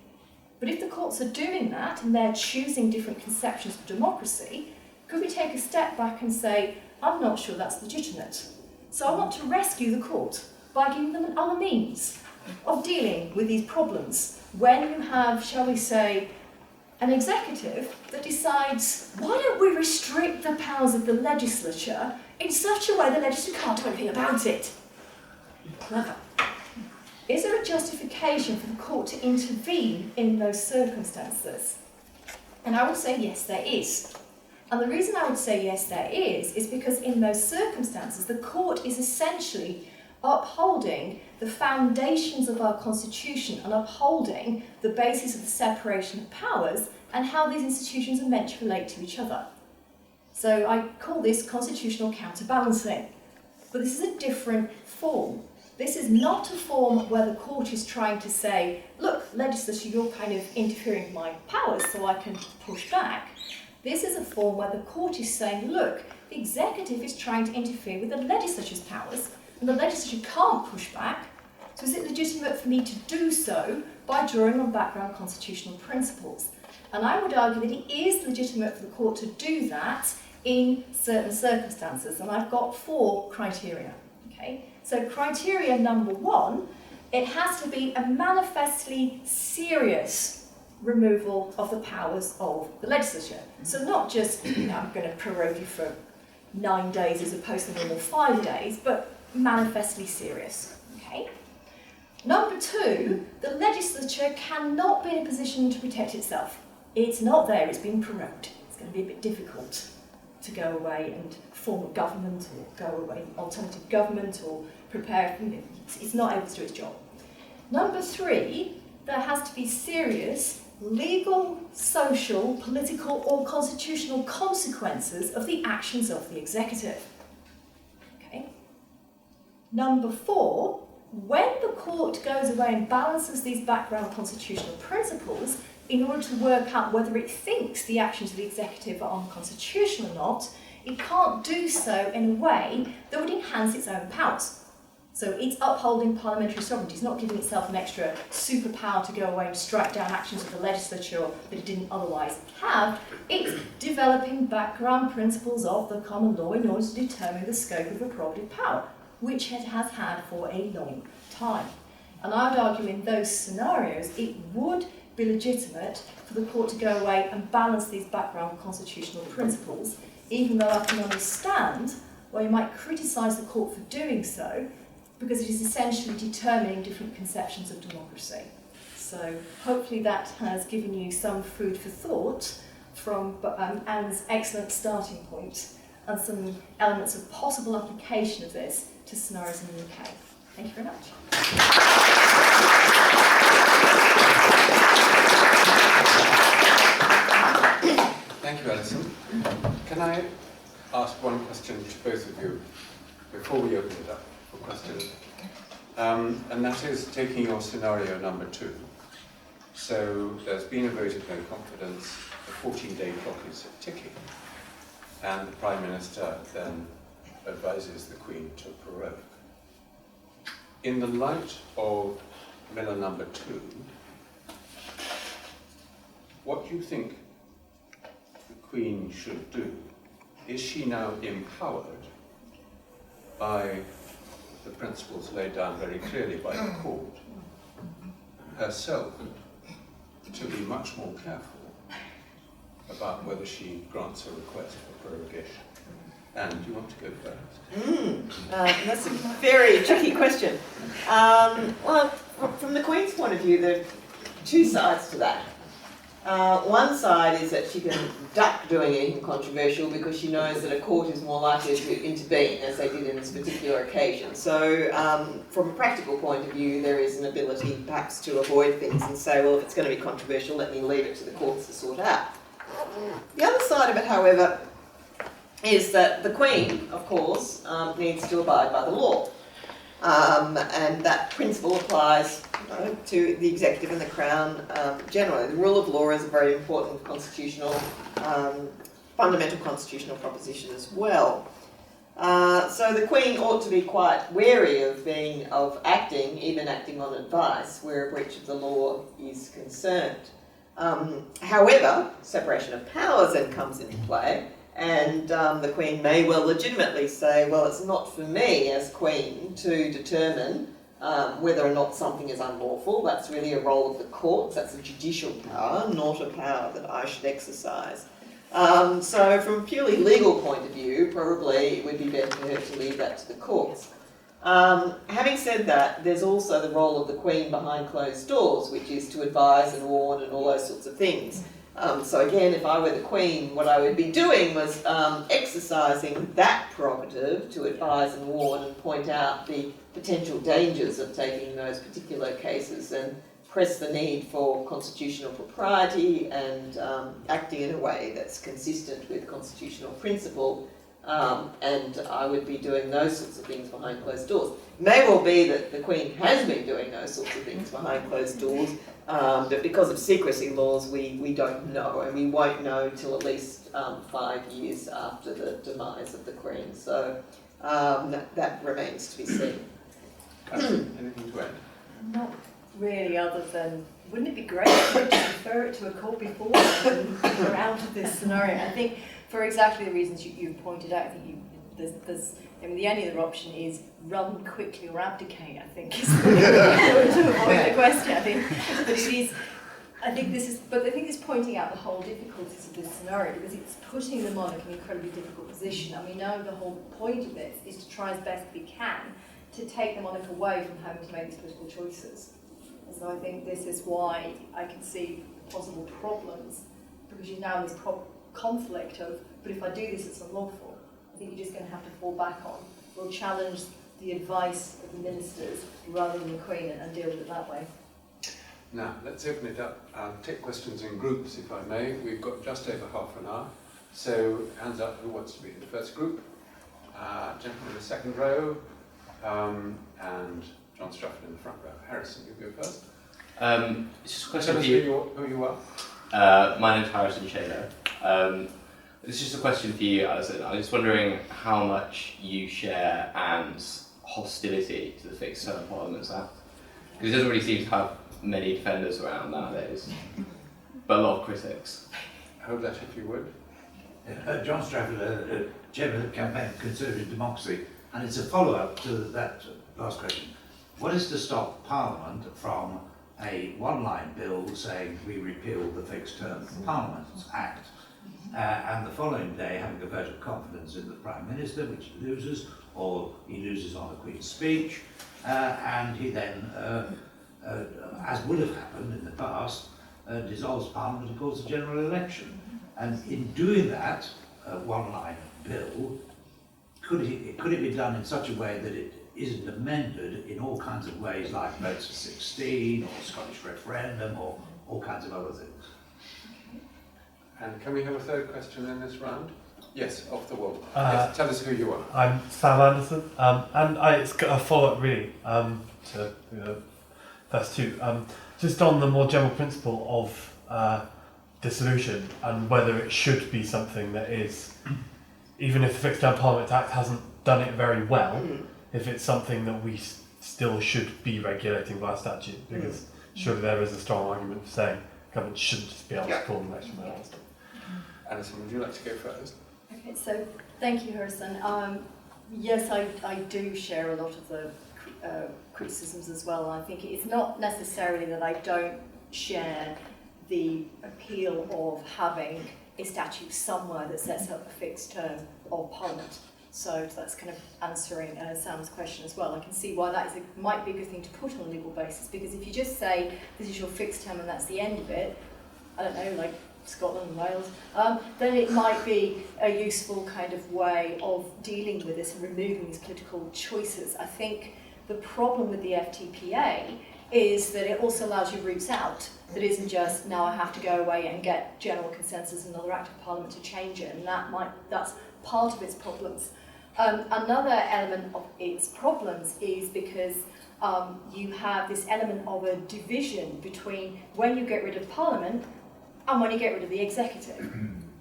But if the courts are doing that and they're choosing different conceptions of democracy, could we take a step back and say, I'm not sure that's legitimate. So I want to rescue the court by giving them another means of dealing with these problems. When you have, shall we say, an executive that decides, why don't we restrict the powers of the legislature in such a way the legislature can't do anything about it? Clever. Is there a justification for the court to intervene in those circumstances? And I would say yes, there is. And the reason I would say yes, there is because in those circumstances, the court is essentially upholding the foundations of our constitution and upholding the basis of the separation of powers and how these institutions are meant to relate to each other. So I call this constitutional counterbalancing, but this is a different form. This is not a form where the court is trying to say, look, legislature, you're kind of interfering with my powers so I can push back. This is a form where the court is saying, look, the executive is trying to interfere with the legislature's powers, and the legislature can't push back, so is it legitimate for me to do so by drawing on background constitutional principles? And I would argue that it is legitimate for the court to do that in certain circumstances, and I've got 4 criteria. Okay? So criteria number 1, it has to be a manifestly serious removal of the powers of the legislature. So not just, I'm going to prorogue you for 9 days as opposed to the normal 5 days, but manifestly serious. Okay? Number 2, the legislature cannot be in a position to protect itself. It's not there, it's been prorogued. It's going to be a bit difficult to go away and form a government or go away an alternative government or prepare, it's not able to do its job. Number 3, there has to be serious legal, social, political or constitutional consequences of the actions of the executive. Okay. Number 4, when the court goes away and balances these background constitutional principles in order to work out whether it thinks the actions of the executive are unconstitutional or not, it can't do so in a way that would enhance its own powers. So it's upholding parliamentary sovereignty. It's not giving itself an extra superpower to go away and strike down actions of the legislature that it didn't otherwise have. It's developing background principles of the common law in order to determine the scope of a prerogative power, which it has had for a long time. And I would argue in those scenarios it would be legitimate for the court to go away and balance these background constitutional principles, even though I can understand why you might criticise the court for doing so, because it is essentially determining different conceptions of democracy. So hopefully that has given you some food for thought from Anne's excellent starting point and some elements of possible application of this to scenarios in the UK. Thank you very much. Thank you, Alison. Can I ask one question to both of you before we open it up for questions? And that is taking your scenario number 2. So there's been a vote of no confidence, the 14-day clock is ticking, and the Prime Minister then advises the Queen to prorogue. In the light of Miller number 2, what do you think the Queen should do? Is she now empowered by the principles laid down very clearly by the court herself to be much more careful about whether she grants a request for prorogation? Anne, do you want to go first? That's a very tricky question. Well, from the Queen's point of view, there are two sides to that. One side is that she can duck doing anything controversial because she knows that a court is more likely to intervene, as they did in this particular occasion. So from a practical point of view, there is an ability perhaps to avoid things and say, well, if it's going to be controversial, let me leave it to the courts to sort out. The other side of it, however, is that the Queen, of course, needs to abide by the law. And that principle applies to the executive and the Crown generally. The rule of law is a very important constitutional, fundamental constitutional proposition as well. So the Queen ought to be quite wary of acting, even acting on advice, where a breach of the law is concerned. However, separation of powers then comes into play, and the Queen may well legitimately say, well, it's not for me as Queen to determine whether or not something is unlawful. That's really a role of the courts. That's a judicial power, not a power that I should exercise. So from a purely legal point of view, probably it would be better for her to leave that to the courts. Having said that, there's also the role of the Queen behind closed doors, which is to advise and warn and all those sorts of things. So again, if I were the Queen, what I would be doing was exercising that prerogative to advise and warn and point out the potential dangers of taking those particular cases and press the need for constitutional propriety and acting in a way that's consistent with constitutional principle. And I would be doing those sorts of things behind closed doors. It may well be that the Queen has been doing those sorts of things behind closed doors, but because of secrecy laws, we don't know, and we won't know till at least 5 years after the demise of the Queen. So that remains to be seen. Anything to add? Not really, other than, wouldn't it be great to refer it to a court before we're out of this scenario? I think for exactly the reasons you've pointed out, I think the only other option is run quickly or abdicate, I think, is to avoid the question. I think this is pointing out the whole difficulties of this scenario, because it's putting the monarch in an incredibly difficult position, and we know the whole point of this is to try as best we can to take the monarch away from having to make these political choices. And so I think this is why I can see possible problems, because you're now in this conflict of, but if I do this, it's unlawful. I think you're just going to have to fall back on. We'll challenge the advice of the ministers rather than the Queen and deal with it that way. Now, let's open it up. I'll take questions in groups, if I may. We've got just over half an hour. So, hands up, who wants to be in the first group? Gentleman in the second row, and John Strafford in the front row. Harrison, you go first. It's just a question Tell us for you. who you are. My name's Harrison Shaler. It's just a question for you, Alison. I was just wondering how much you share Anne's hostility to the Fixed Term Parliaments Act. Because it doesn't really seem to have many defenders around nowadays, but a lot of critics. Hold that if you would. John Strafford, Chairman of the Campaign for Conservative Democracy, and it's a follow-up to that last question. What is to stop Parliament from a one-line bill saying we repeal the Fixed Term Parliaments Act, and the following day having a vote of confidence in the Prime Minister, which he loses, or he loses on the Queen's speech, and he then, as would have happened in the past, dissolves Parliament and calls a general election? And in doing that one-line bill, could it be done in such a way that it isn't amended in all kinds of ways, like votes for 16 or Scottish referendum or all kinds of other things? And can we have a third question in this round? Yes, off the wall. Yes, tell us who you are. I'm Sam Anderson, and it's got a follow-up really to the first two. Just on the more general principle of dissolution and whether it should be something that is, even if the Fixed Term Parliament Act hasn't done it very well, if it's something that we still should be regulating via statute, because surely there is a strong argument for saying government shouldn't just be able to call an election when it wants to. Alison, would you like to go first? Okay, so thank you, Harrison. Yes, I do share a lot of the criticisms as well. I think it's not necessarily that I don't share the appeal of having a statute somewhere that sets up a fixed term of Parliament. So that's kind of answering Sam's question as well. I can see why that might be a good thing to put on a legal basis, because if you just say this is your fixed term and that's the end of it, I don't know, like Scotland and Wales, then it might be a useful kind of way of dealing with this and removing these political choices. I think the problem with the FTPA is that it also allows you routes out. That isn't just now I have to go away and get general consensus and another act of Parliament to change it, and that's part of its problems. Another element of its problems is because you have this element of a division between when you get rid of Parliament and when you get rid of the executive.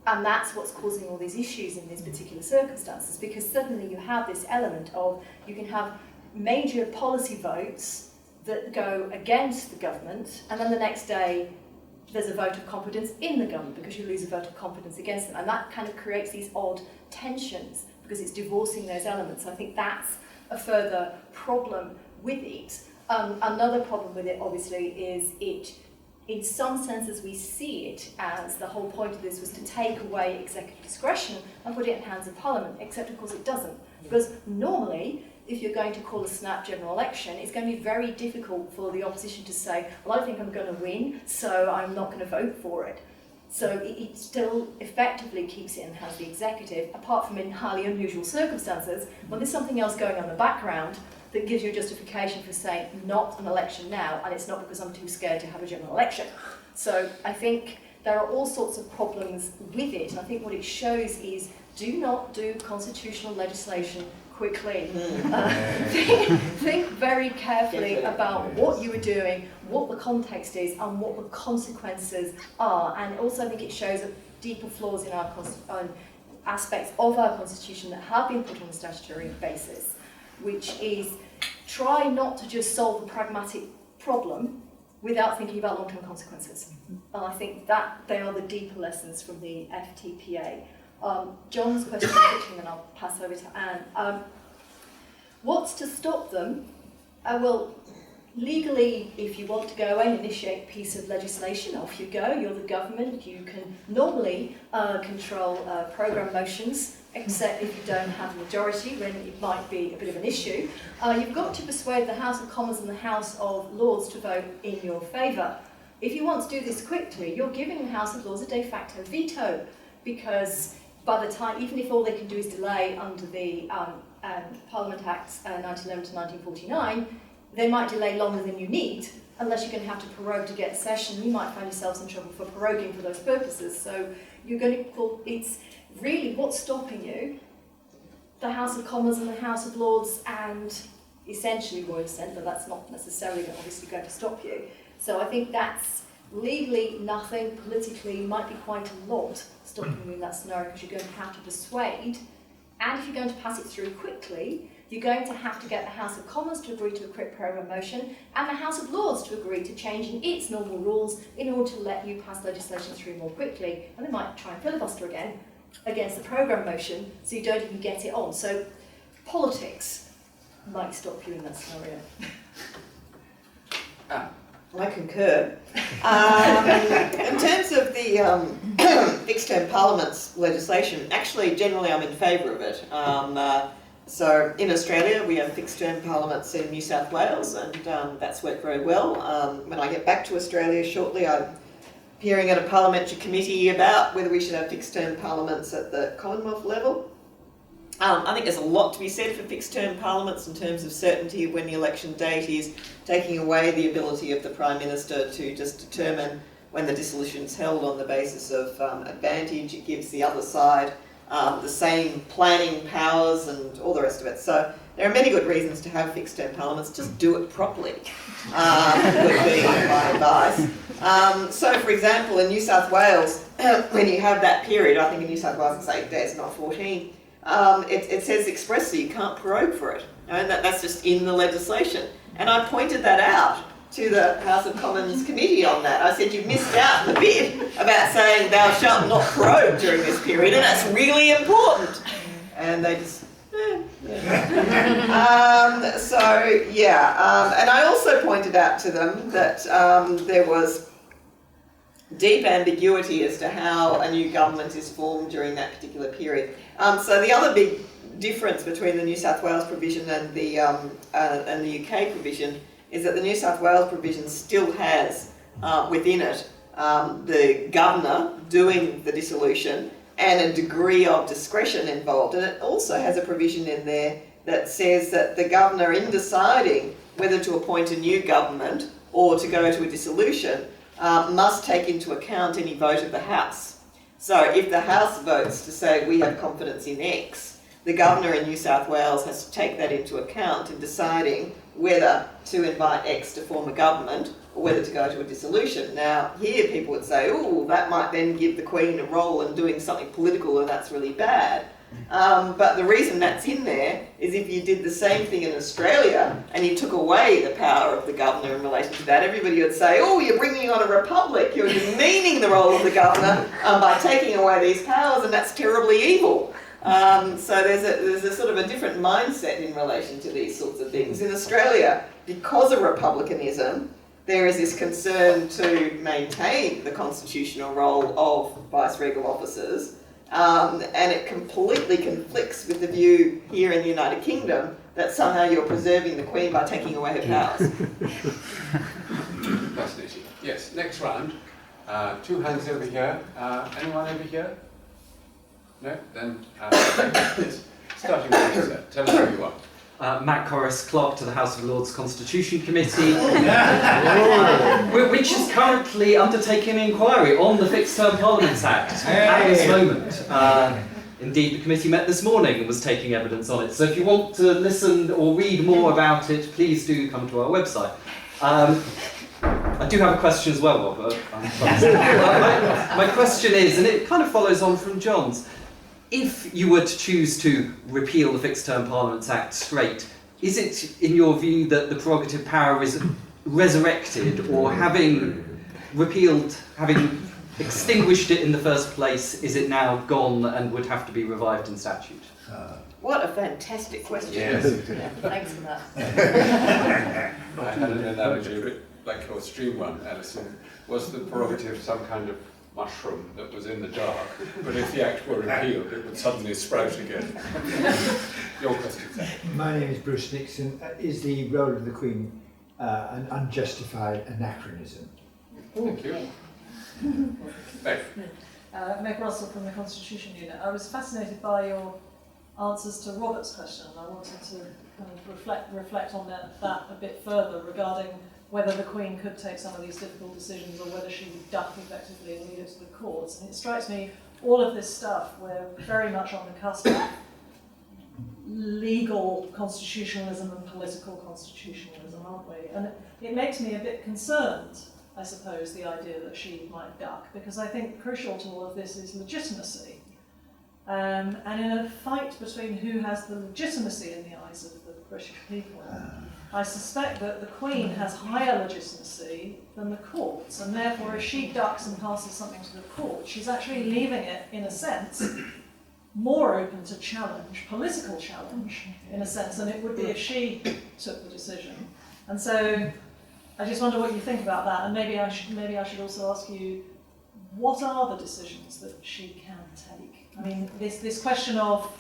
And that's what's causing all these issues in these particular circumstances, because suddenly you have this element of, you can have major policy votes that go against the government, and then the next day there's a vote of confidence in the government because you lose a vote of confidence against them. And that kind of creates these odd tensions because it's divorcing those elements. I think that's a further problem with it. Another problem with it, obviously, is it, in some senses, we see it as the whole point of this was to take away executive discretion and put it in hands of Parliament, except of course it doesn't. Because normally, if you're going to call a snap general election, it's going to be very difficult for the opposition to say, well, I think I'm going to win, so I'm not going to vote for it. So it still effectively keeps it in the hands of the executive, apart from in highly unusual circumstances, when there's something else going on in the background that gives you a justification for saying not an election now, and it's not because I'm too scared to have a general election. So I think there are all sorts of problems with it, and I think what it shows is do not do constitutional legislation quickly. Think very carefully about what you are doing, what the context is, and what the consequences are. And also I think it shows deeper flaws in our aspects of our constitution that have been put on a statutory basis, which is try not to just solve a pragmatic problem without thinking about long-term consequences. And I think that they are the deeper lessons from the FTPA. John's question quickly, and then I'll pass over to Anne. What's to stop them? Well, legally, if you want to go and initiate a piece of legislation, off you go. You're the government. You can normally control programme motions, except if you don't have a majority, then it might be a bit of an issue. You've got to persuade the House of Commons and the House of Lords to vote in your favour. If you want to do this quickly, you're giving the House of Lords a de facto veto, because by the time, even if all they can do is delay under the Parliament Acts 1911 to 1949, they might delay longer than you need, unless you're going to have to prorogue to get a session. You might find yourselves in trouble for proroguing for those purposes. So you're going to, well, it's really what's stopping you, the House of Commons and the House of Lords and essentially Royal Assent, but that's not necessarily obviously going to stop you. So I think that's legally nothing, politically might be quite a lot stopping you in that scenario, because you're going to have to persuade, and if you're going to pass it through quickly, you're going to have to get the House of Commons to agree to a quick programme motion and the House of Lords to agree to changing its normal rules in order to let you pass legislation through more quickly. And they might try and filibuster again against the programme motion, so you don't even get it on. So politics might stop you in that scenario. I concur. In terms of the fixed term parliaments legislation, actually generally I'm in favour of it. So in Australia we have fixed term parliaments in New South Wales, and that's worked very well. When I get back to Australia shortly, I appearing at a parliamentary committee about whether we should have fixed term parliaments at the Commonwealth level. I think there's a lot to be said for fixed term parliaments in terms of certainty of when the election date is, taking away the ability of the Prime Minister to just determine when the dissolution is held on the basis of advantage. It gives the other side the same planning powers and all the rest of it. So there are many good reasons to have fixed term parliaments. Just do it properly, would be my advice. So for example, in New South Wales, when you have that period, I think in New South Wales it's 8 days, not 14, it says expressly you can't prorogue for it. And that's just in the legislation. And I pointed that out to the House of Commons committee on that. I said, you've missed out on the bit about saying thou shalt not prorogue during this period, and that's really important. And they just, and I also pointed out to them that there was deep ambiguity as to how a new government is formed during that particular period. So the other big difference between the New South Wales provision and the UK provision is that the New South Wales provision still has within it the governor doing the dissolution and a degree of discretion involved. And it also has a provision in there that says that the governor, in deciding whether to appoint a new government or to go to a dissolution, must take into account any vote of the House. So if the House votes to say we have confidence in X, the governor in New South Wales has to take that into account in deciding whether to invite X to form a government or whether to go to a dissolution. Now, here people would say, oh, that might then give the Queen a role in doing something political and that's really bad. But the reason that's in there is if you did the same thing in Australia and you took away the power of the governor in relation to that, everybody would say, oh, you're bringing on a republic, you're demeaning the role of the governor by taking away these powers, and that's terribly evil. So there's a sort of a different mindset in relation to these sorts of things. In Australia, because of republicanism, there is this concern to maintain the constitutional role of vice-regal officers, and it completely conflicts with the view here in the United Kingdom that somehow you're preserving the Queen by taking away her powers. Fascinating. Yes, next round. 2 hands over here. Anyone over here? No? Then, yes. Starting with you, sir. Tell us who you are. Matt Corris, Clerk to the House of Lords Constitution Committee, which is currently undertaking an inquiry on the Fixed Term Parliaments Act at this moment. Indeed, the committee met this morning and was taking evidence on it. So if you want to listen or read more about it, please do come to our website. I do have a question as well, Robert. My question is, and it kind of follows on from John's, if you were to choose to repeal the Fixed Term Parliaments Act straight, is it, in your view, that the prerogative power is resurrected, or having repealed, having extinguished it in the first place, is it now gone and would have to be revived in statute? What a fantastic question. Yes. Yeah, thanks for that. I had an analogy a bit like your stream one, Alison. Was the prerogative some kind of mushroom that was in the dark, but if the act were repealed, it would suddenly sprout again? Your question, sir. My name is Bruce Nixon. Is the role of the Queen an unjustified anachronism? Thank you. Meg. Meg Russell from the Constitution Unit. I was fascinated by your answers to Robert's question, and I wanted to kind of reflect on that a bit further regarding whether the Queen could take some of these difficult decisions or whether she would duck effectively and leave it to the courts. And it strikes me, all of this stuff, we're very much on the cusp of legal constitutionalism and political constitutionalism, aren't we? And it makes me a bit concerned, I suppose, the idea that she might duck, because I think crucial to all of this is legitimacy. And in a fight between who has the legitimacy in the eyes of the British people, I suspect that the Queen has higher legitimacy than the courts, and therefore if she ducks and passes something to the court, she's actually leaving it, in a sense, more open to challenge, political challenge, in a sense, than it would be if she took the decision. And so I just wonder what you think about that, and maybe I should also ask you, what are the decisions that she can take? I mean, this question of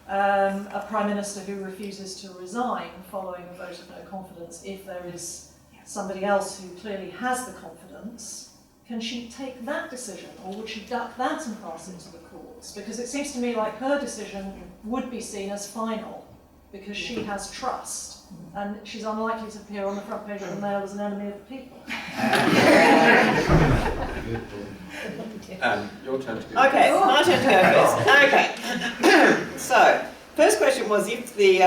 a Prime Minister who refuses to resign following a vote of no confidence, if there is somebody else who clearly has the confidence, can she take that decision, or would she duck that and pass it to the courts? Because it seems to me like her decision would be seen as final, because she has trust, and she's unlikely to appear on the front page of the Mail as an enemy of the people. Your turn to go. Okay, my turn to go first. Okay, so first question was if the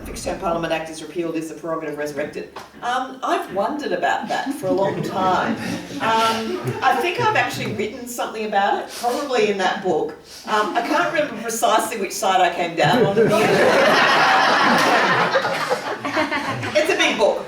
Fixed Term Parliament Act is repealed, is the prerogative resurrected? I've wondered about that for a long time. I think I've actually written something about it, probably in that book. I can't remember precisely which side I came down on. It's a big book.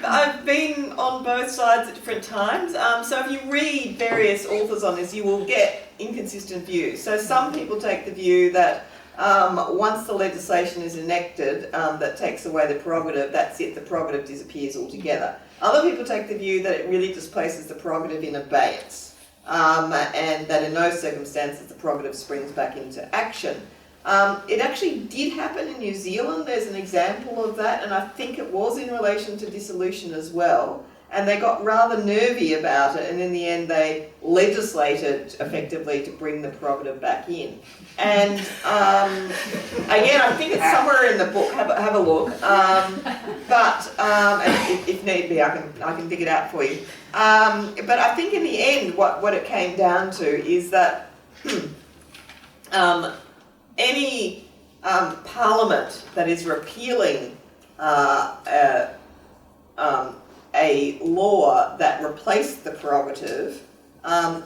I've been on both sides at different times. So if you read various authors on this, you will get inconsistent views. So some people take the view that once the legislation is enacted that takes away the prerogative, that's it, the prerogative disappears altogether. Other people take the view that it really just places the prerogative in abeyance, and that in those circumstances the prerogative springs back into action. It actually did happen in New Zealand. There's an example of that, and I think it was in relation to dissolution as well. And they got rather nervy about it, and in the end they legislated effectively to bring the prerogative back in. And again, I think it's somewhere in the book. Have a look. But if need be, I can dig it out for you. But I think in the end, what it came down to is that any parliament that is repealing a law that replaced the prerogative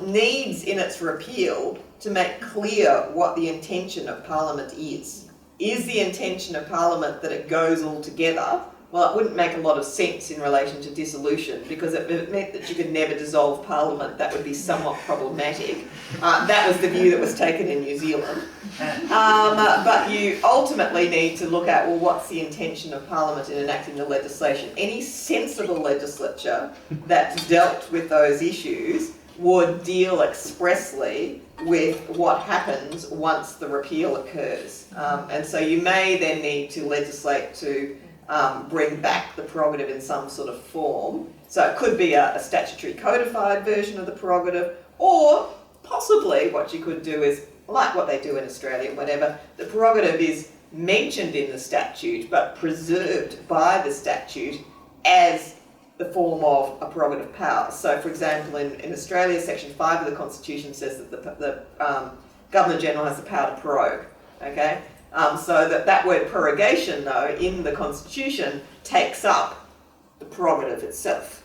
needs in its repeal to make clear what the intention of Parliament is. Is the intention of Parliament that it goes all together? Well, it wouldn't make a lot of sense in relation to dissolution, because if it meant that you could never dissolve Parliament, that would be somewhat problematic. That was the view that was taken in New Zealand. But you ultimately need to look at, well, what's the intention of Parliament in enacting the legislation? Any sensible legislature that dealt with those issues would deal expressly with what happens once the repeal occurs. And so you may then need to legislate to bring back the prerogative in some sort of form. So it could be a statutory codified version of the prerogative, or possibly what you could do is, like what they do in Australia, whatever, the prerogative is mentioned in the statute but preserved by the statute as the form of a prerogative power. So for example, in Australia, Section 5 of the Constitution says that the Governor-General has the power to prorogue, okay? So that word prorogation, though, in the Constitution takes up the prerogative itself.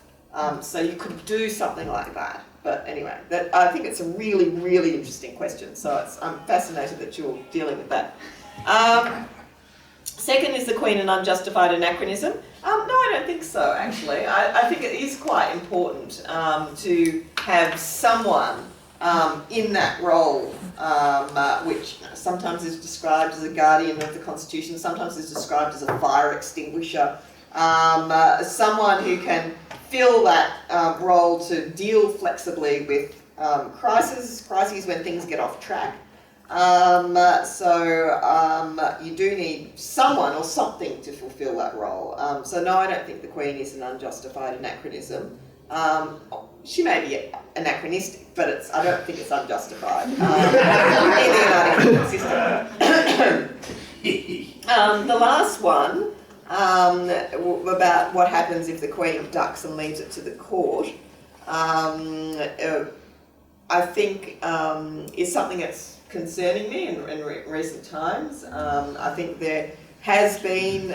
So you could do something like that. But anyway, I think it's a really, really interesting question. So I'm fascinated that you're dealing with that. Second, is the Queen an unjustified anachronism? No, I don't think so, actually. I think it is quite important to have someone in that role, which sometimes is described as a guardian of the Constitution, sometimes is described as a fire extinguisher, someone who can fill that role to deal flexibly with crises when things get off track. You do need someone or something to fulfill that role. So no, I don't think the Queen is an unjustified anachronism. She may be anachronistic, but I don't think it's unjustified in the United Kingdom system. The last one, about what happens if the Queen ducks and leaves it to the court, I think is something that's concerning me in recent times. I think there has been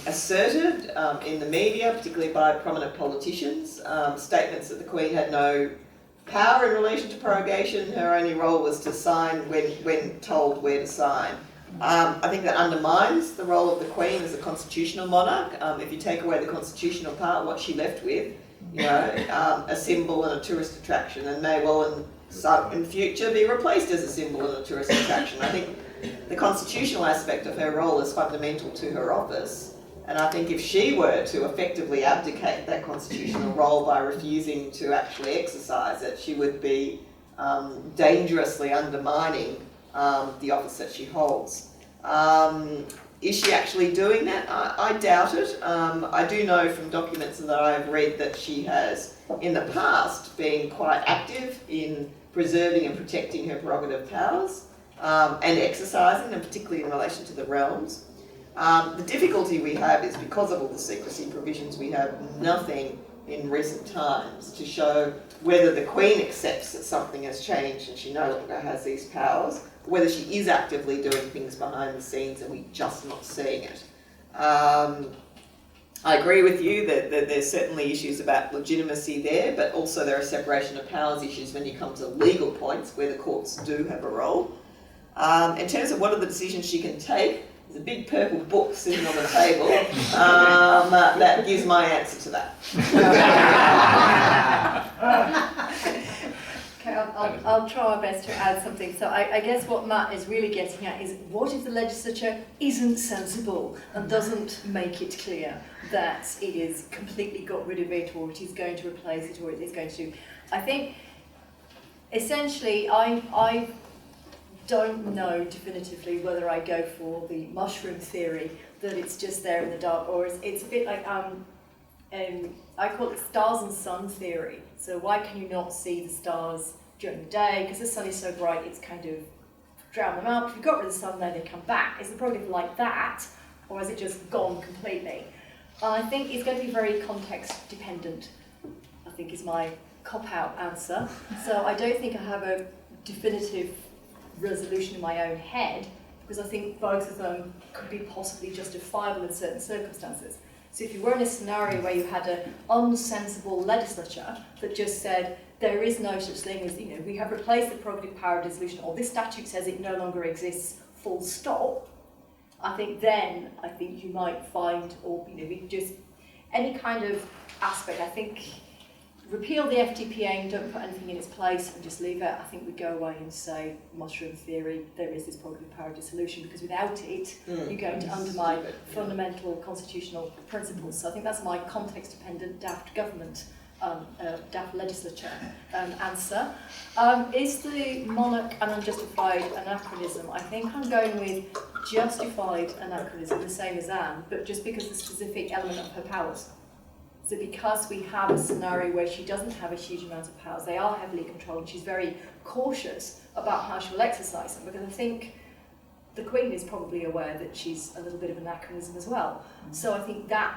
asserted in the media, particularly by prominent politicians, statements that the Queen had no power in relation to prorogation. Her only role was to sign when told where to sign. I think that undermines the role of the Queen as a constitutional monarch. If you take away the constitutional part, what she left with, a symbol and a tourist attraction, and may well in future be replaced as a symbol and a tourist attraction. I think the constitutional aspect of her role is fundamental to her office, and I think if she were to effectively abdicate that constitutional role by refusing to actually exercise it, she would be dangerously undermining the office that she holds. Is she actually doing that? I doubt it. I do know from documents that I've read that she has, in the past, been quite active in preserving and protecting her prerogative powers and exercising them, particularly in relation to the realms. The difficulty we have is because of all the secrecy provisions, we have nothing in recent times to show whether the Queen accepts that something has changed and she no longer has these powers, or whether she is actively doing things behind the scenes and we're just not seeing it. I agree with you that there's certainly issues about legitimacy there, but also there are separation of powers issues when you come to legal points where the courts do have a role. In terms of what are the decisions she can take, there's a big purple book sitting on the table that gives my answer to that. Okay, I'll try my best to add something. So I guess what Matt is really getting at is, what if the legislature isn't sensible and doesn't make it clear that it is completely got rid of it, or it is going to replace it, or it is going to... I think, essentially, I don't know definitively whether I go for the mushroom theory, that it's just there in the dark, or it's a bit like, I call it stars and sun theory. So why can you not see the stars during the day? Because the sun is so bright, it's kind of drown them out. If you got rid of the sun, then they come back. Is the problem like that, or is it just gone completely? I think it's going to be very context dependent, I think is my cop-out answer. So I don't think I have a definitive resolution in my own head, because I think both of them could be possibly justifiable in certain circumstances. So if you were in a scenario where you had an unsensible legislature that just said there is no such thing as, we have replaced the prerogative power of dissolution, or this statute says it no longer exists, full stop, I think you might find, or just any kind of aspect, I think repeal the FTPA and don't put anything in its place and just leave it, I think we'd go away and say, mushroom theory, there is this prerogative power of dissolution, because without it, you're going to undermine fundamental constitutional principles. So I think that's my context-dependent daft government, daft legislature answer. Is the monarch an unjustified anachronism? I think I'm going with justified anachronism, the same as Anne, but just because the specific element of her powers. So because we have a scenario where she doesn't have a huge amount of powers, they are heavily controlled, and she's very cautious about how she will exercise them, because I think the Queen is probably aware that she's a little bit of an anachronism as well. So I think that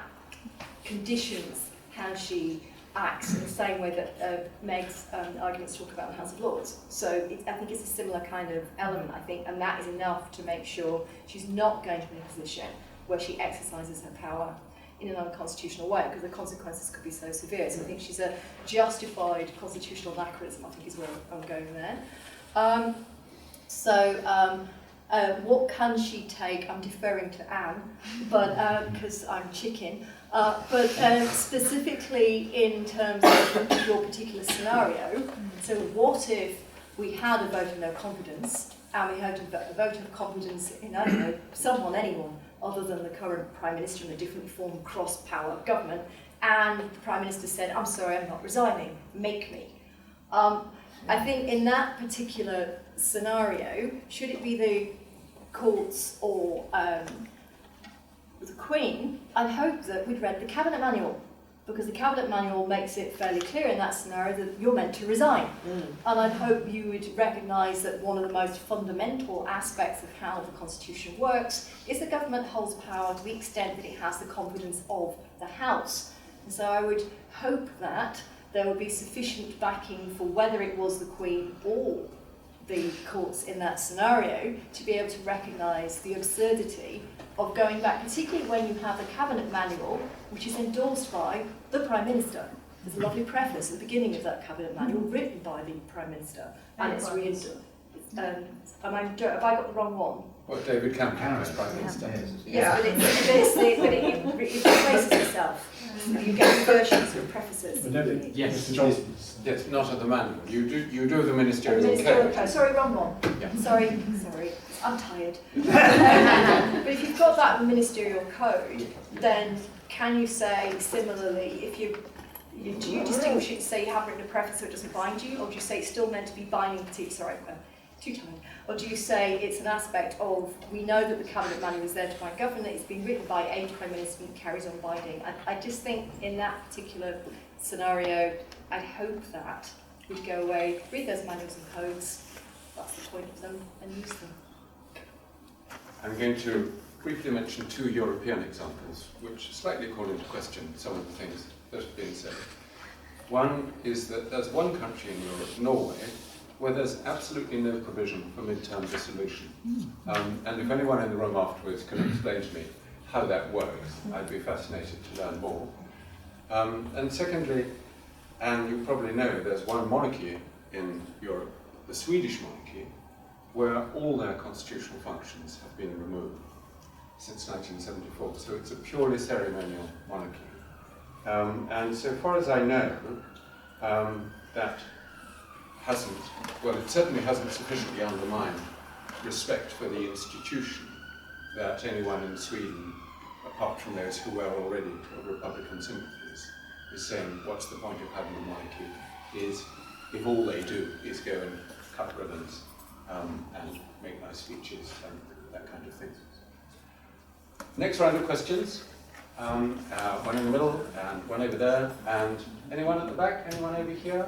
conditions how she acts in the same way that Meg's arguments talk about in the House of Lords. So I think it's a similar kind of element, I think, and that is enough to make sure she's not going to be in a position where she exercises her power in an unconstitutional way, because the consequences could be so severe. So I think she's a justified constitutional anachronism, I think is where I'm going there. What can she take? I'm deferring to Anne, but because I'm chicken. But specifically in terms of your particular scenario, so what if we had a vote of no confidence, and we had a vote of confidence in, I don't know, anyone, other than the current Prime Minister in a different form of cross-power government, and the Prime Minister said, I'm sorry, I'm not resigning, make me. I think in that particular scenario, should it be the courts or the Queen, I'd hope that we'd read the Cabinet Manual, because the Cabinet Manual makes it fairly clear in that scenario that you're meant to resign. And I'd hope you would recognise that one of the most fundamental aspects of how the Constitution works is the government holds power to the extent that it has the confidence of the House. And so I would hope that there would be sufficient backing for whether it was the Queen or the courts in that scenario to be able to recognise the absurdity of going back, particularly when you have the Cabinet Manual, which is endorsed by the Prime Minister. There's a lovely preface at the beginning of that Cabinet Manual written by the Prime Minister, and it's have I got the wrong one? Well, David Cameron was Prime Minister. Yes, but it replaces itself. You get versions with prefaces. Yes, not at the manual. You do the ministerial code. Sorry, wrong one. Yeah. Sorry, I'm tired. But if you've got that ministerial code, then can you say similarly, if do you distinguish it, say you have written a preface so it doesn't bind you, or do you say it's still meant to be binding particular? Sorry, too tired? Or do you say it's an aspect of, we know that the Cabinet Manual is there to bind government, it's been written by a Prime Minister and carries on binding? I just think in that particular scenario, I'd hope that we'd go away, read those manuals and codes, that's the point of them, and use them. I'm going to briefly mention 2 European examples, which slightly call into question some of the things that have been said. One is that there's one country in Europe, Norway, where there's absolutely no provision for mid-term dissolution. And if anyone in the room afterwards can explain to me how that works, I'd be fascinated to learn more. And secondly, and you probably know, there's one monarchy in Europe, the Swedish monarchy, where all their constitutional functions have been removed since 1974. So it's a purely ceremonial monarchy. And so far as I know, that hasn't, well, it certainly hasn't sufficiently undermined respect for the institution that anyone in Sweden, apart from those who were already of Republican sympathies, is saying, what's the point of having a monarchy, is if all they do is go and cut ribbons and make nice speeches and that kind of thing. Next round of questions. One in the middle and one over there, and anyone at the back, anyone over here?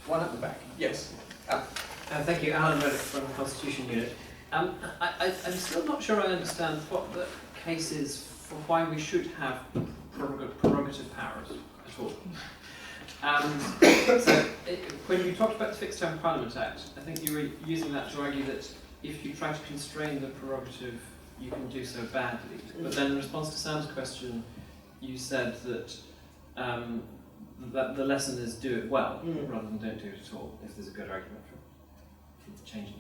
One at the back, yes. Thank you, Alan Reddick from the Constitution Unit. I'm still not sure I understand what the case is for why we should have prerogative powers at all. So, when you talked about the Fixed Term Parliament Act, I think you were using that to argue that if you try to constrain the prerogative, you can do so badly. But then in response to Sam's question, you said that that the lesson is do it well, rather than don't do it at all, if there's a good argument for changing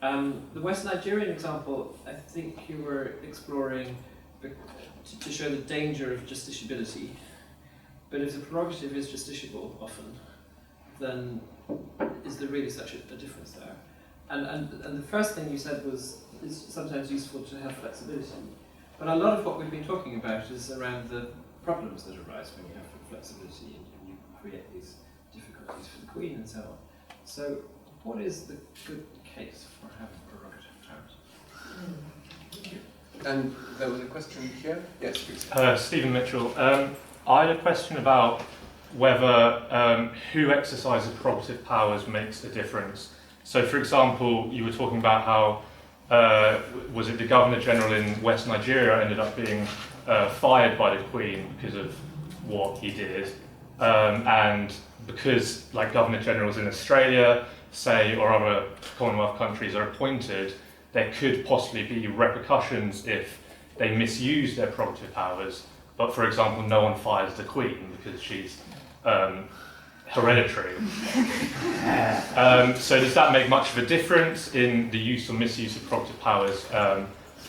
things. The West Nigerian example, I think you were exploring to show the danger of justiciability. But if the prerogative is justiciable often, then is there really such a difference there? And the first thing you said was it's sometimes useful to have flexibility. But a lot of what we've been talking about is around the problems that arise when you have flexibility and you create these difficulties for the Queen and so on. So what is the good case for having prerogative powers? And there was a question here? Yes, please. Stephen Mitchell. I had a question about whether who exercises prerogative powers makes a difference. So, for example, you were talking about how was it the Governor General in West Nigeria ended up being fired by the Queen because of what he did, and because like Governor Generals in Australia, say, or other Commonwealth countries are appointed, there could possibly be repercussions if they misuse their prerogative powers. But for example, no one fires the Queen because she's hereditary. So does that make much of a difference in the use or misuse of prerogative powers,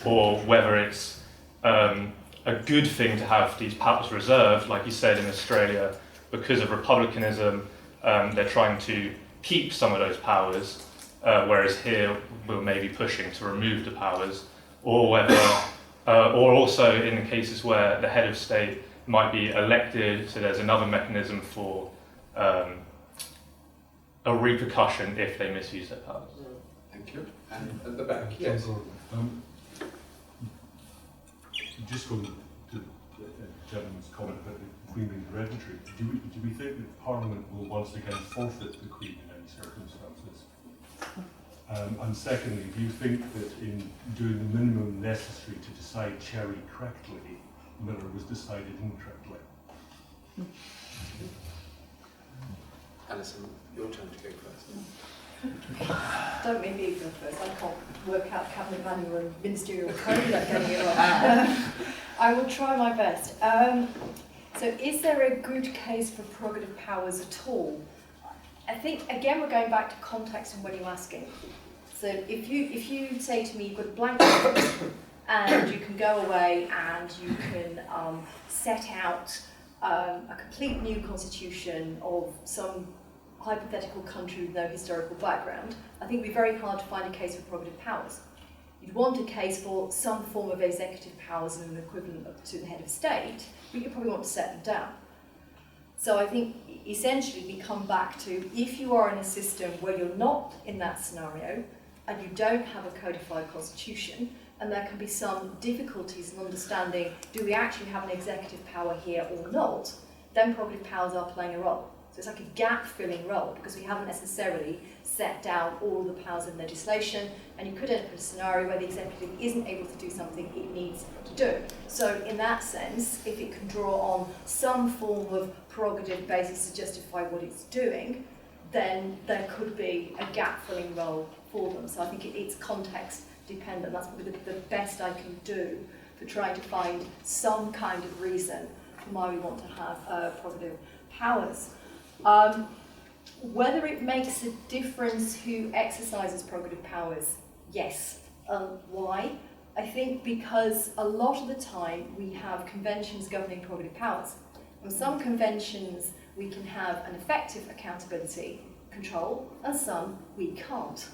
or whether it's a good thing to have these powers reserved, like you said in Australia, because of republicanism, they're trying to keep some of those powers, whereas here we're maybe pushing to remove the powers, or whether, or also in the cases where the head of state might be elected, so there's another mechanism for a repercussion if they misuse their powers. Thank you. And at the back, yes. Just going to the gentleman's comment about the Queen being hereditary, do we think that Parliament will once again forfeit the Queen in any circumstances? And secondly, do you think that in doing the minimum necessary to decide Cherry correctly, Miller was decided incorrectly? Alison, your turn to go first. Don't make me go first. I can't work out Cabinet Manual and Ministerial Code without getting it wrong. I will try my best. So is there a good case for prerogative powers at all? I think, again, we're going back to context and when you're asking. So if you say to me, you've got a blank slate and you can go away and you can set out a complete new constitution of some hypothetical country with no historical background, I think it would be very hard to find a case for prerogative powers. You'd want a case for some form of executive powers and an equivalent to the head of state, but you probably want to set them down. So I think essentially we come back to, if you are in a system where you're not in that scenario and you don't have a codified constitution, and there can be some difficulties in understanding, do we actually have an executive power here or not, then prerogative powers are playing a role. So it's like a gap-filling role, because we haven't necessarily set down all the powers in legislation, and you could end up in a scenario where the executive isn't able to do something it needs to do. So in that sense, if it can draw on some form of prerogative basis to justify what it's doing, then there could be a gap-filling role for them. So I think it's context dependent. That's probably the best I can do for trying to find some kind of reason why we want to have prerogative powers. Whether it makes a difference who exercises prerogative powers, yes. Why? I think because a lot of the time we have conventions governing prerogative powers. And some conventions we can have an effective accountability control, and some we can't.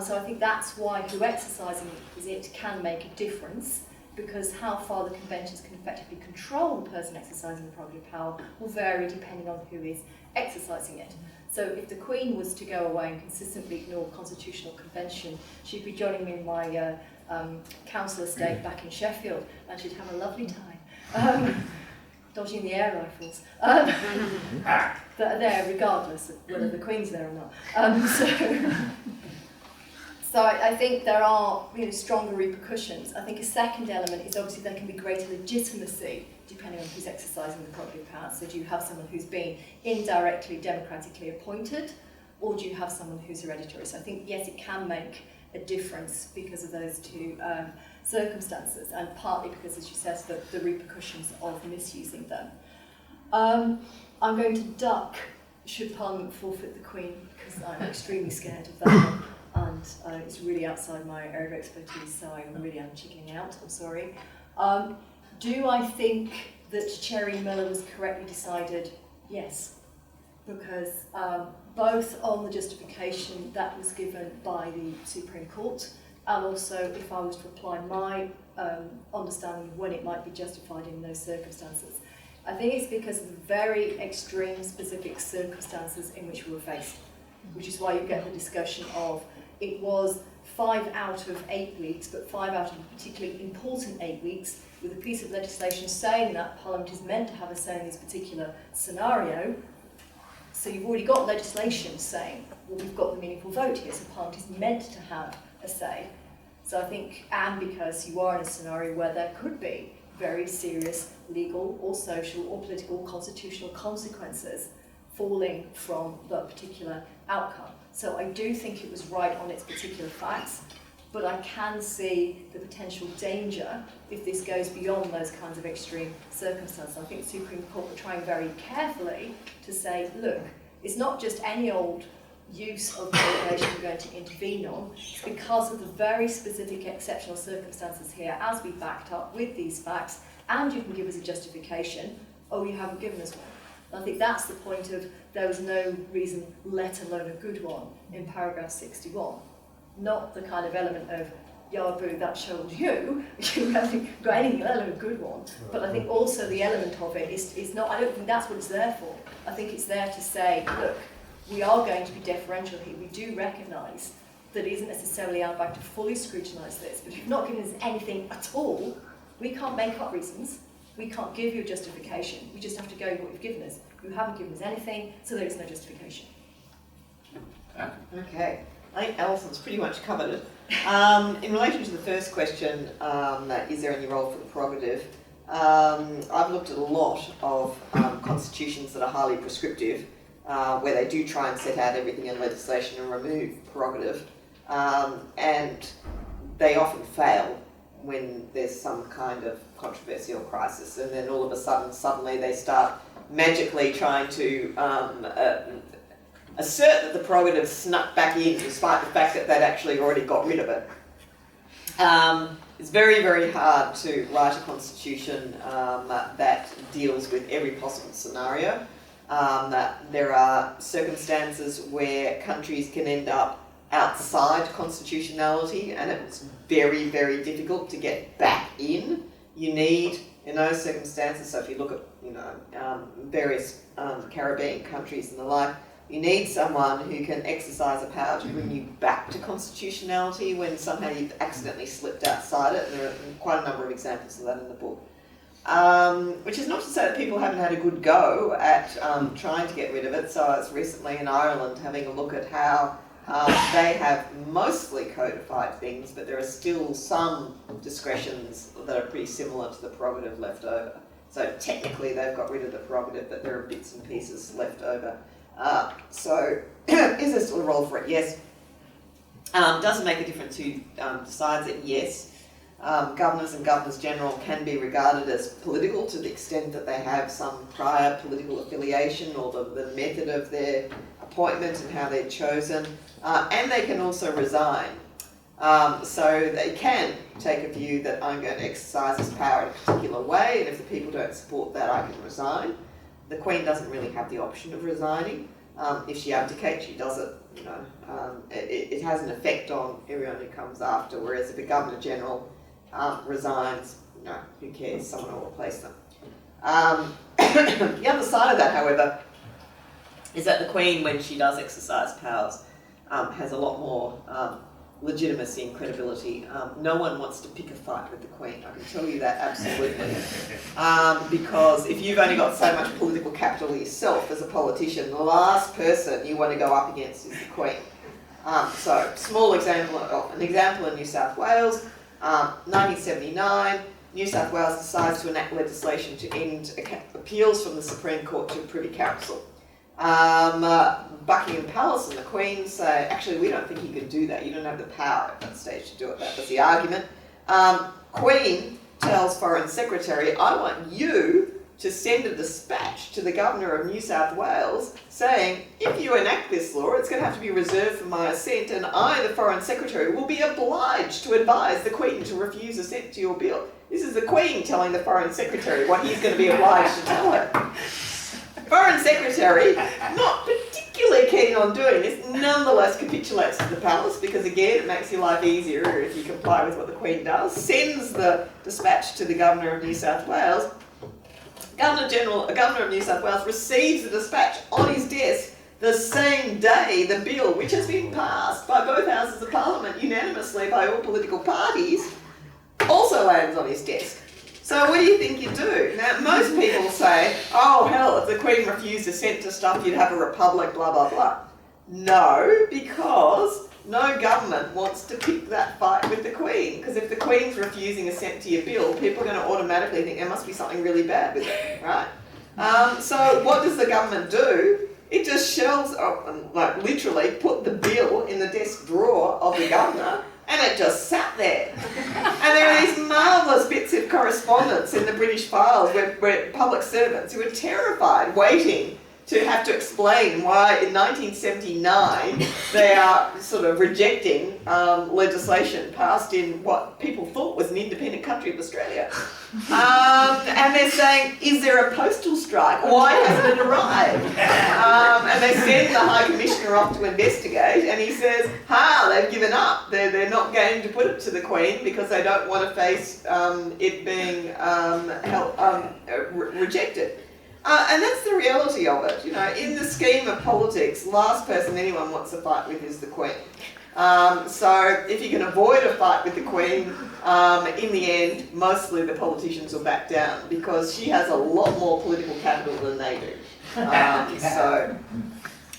So I think that's why who exercising it can make a difference, because how far the conventions can effectively control the person exercising the prerogative power will vary depending on who is exercising it. So if the Queen was to go away and consistently ignore constitutional convention, she'd be joining me in my council estate back in Sheffield, and she'd have a lovely time. Dodging the air rifles that are there regardless of whether the Queen's there or not. So I think there are stronger repercussions. I think a second element is obviously there can be greater legitimacy depending on who's exercising the prerogative power. So do you have someone who's been indirectly democratically appointed, or do you have someone who's hereditary? So I think, yes, it can make a difference because of those two circumstances, and partly because, as you said, the repercussions of misusing them. I'm going to duck should Parliament forfeit the Queen, because I'm extremely scared of that one. And it's really outside my area of expertise, so I really am chickening out, I'm sorry. Do I think that Cherry Miller was correctly decided? Yes, because both on the justification that was given by the Supreme Court, and also if I was to apply my understanding of when it might be justified in those circumstances. I think it's because of the very extreme specific circumstances in which we were faced, which is why you get the discussion of it was 5 out of 8 weeks, but 5 out of a particularly important 8 weeks, with a piece of legislation saying that Parliament is meant to have a say in this particular scenario. So you've already got legislation saying, well, we've got the meaningful vote here, so Parliament is meant to have a say. So I think, and because you are in a scenario where there could be very serious legal or social or political constitutional consequences falling from the particular outcome. So I do think it was right on its particular facts, but I can see the potential danger if this goes beyond those kinds of extreme circumstances. I think the Supreme Court were trying very carefully to say, look, it's not just any old use of the regulation we're going to intervene on, it's because of the very specific exceptional circumstances here, as we backed up with these facts, and you can give us a justification. Oh, you haven't given us one. I think that's the point of there was no reason, let alone a good one, in paragraph 61. Not the kind of element of, yarboo, that shows you haven't got anything, let alone a good one. But I think also the element of it is not, I don't think that's what it's there for. I think it's there to say, look, we are going to be deferential here. We do recognise that it isn't necessarily our bag to fully scrutinise this, but if you've not given us anything at all, we can't make up reasons. We can't give you a justification. We just have to go with what you've given us. You haven't given us anything, so there is no justification. Okay, I think Alison's pretty much covered it. In relation to the first question, is there any role for the prerogative? I've looked at a lot of constitutions that are highly prescriptive, where they do try and set out everything in legislation and remove prerogative, and they often fail when there's some kind of controversy or crisis, and then all of a sudden, suddenly they start magically trying to assert that the prerogative snuck back in, despite the fact that they'd actually already got rid of it. It's very, very hard to write a constitution that deals with every possible scenario. There are circumstances where countries can end up outside constitutionality, and it's very, very difficult to get back in. You need in those circumstances, so if you look at various Caribbean countries and the like, you need someone who can exercise a power to bring you back to constitutionality when somehow you've accidentally slipped outside it, and there are quite a number of examples of that in the book. Which is not to say that people haven't had a good go at trying to get rid of it. So I was recently in Ireland having a look at how they have mostly codified things, but there are still some discretions that are pretty similar to the prerogative left over. So technically they've got rid of the prerogative, but there are bits and pieces left over. So is there still a role for it? Yes. Does it make a difference who decides it? Yes. Governors and Governors General can be regarded as political to the extent that they have some prior political affiliation or the method of their appointment and how they're chosen, and they can also resign. So they can take a view that I'm going to exercise this power in a particular way, and if the people don't support that, I can resign. The Queen doesn't really have the option of resigning. If she abdicates, she does it. It has an effect on everyone who comes after, whereas if a Governor General resigns, no, who cares, someone will replace them. The other side of that, however, is that the Queen, when she does exercise powers, has a lot more legitimacy and credibility. No one wants to pick a fight with the Queen, I can tell you that absolutely. Because if you've only got so much political capital yourself as a politician, the last person you want to go up against is the Queen. So, small example, an example in New South Wales, 1979, New South Wales decides to enact legislation to end appeals from the Supreme Court to Privy Council. Buckingham Palace and the Queen say, actually, we don't think you can do that. You don't have the power at that stage to do it. That was the argument. Queen tells Foreign Secretary, I want you to send a dispatch to the Governor of New South Wales saying, if you enact this law, it's going to have to be reserved for my assent, and I, the Foreign Secretary, will be obliged to advise the Queen to refuse assent to your bill. This is the Queen telling the Foreign Secretary what he's going to be obliged to tell her. Foreign Secretary, not particularly keen on doing this, nonetheless capitulates to the palace because, again, it makes your life easier if you comply with what the Queen does, sends the dispatch to the Governor of New South Wales. A Governor of New South Wales receives the dispatch on his desk the same day the bill, which has been passed by both houses of Parliament unanimously by all political parties, also lands on his desk. So what do you think you do? Now, most people say, oh hell, if the Queen refused assent to stuff, you'd have a republic, blah, blah, blah. No, because no government wants to pick that fight with the Queen. Because if the Queen's refusing assent to your bill, people are going to automatically think there must be something really bad with it, right? So what does the government do? It just shelves, like literally put the bill in the desk drawer of the governor, and it just sat there. And there are these marvellous bits of correspondence in the British files where public servants who are terrified, waiting to have to explain why in 1979 they are sort of rejecting legislation passed in what people thought was an independent country of Australia. And they're saying, is there a postal strike? Why hasn't it arrived? And they send the High Commissioner off to investigate, and he says, they've given up. They're not going to put it to the Queen because they don't want to face it being rejected. And that's the reality of it. In the scheme of politics, last person anyone wants to fight with is the Queen. So if you can avoid a fight with the Queen, in the end, mostly the politicians will back down because she has a lot more political capital than they do. So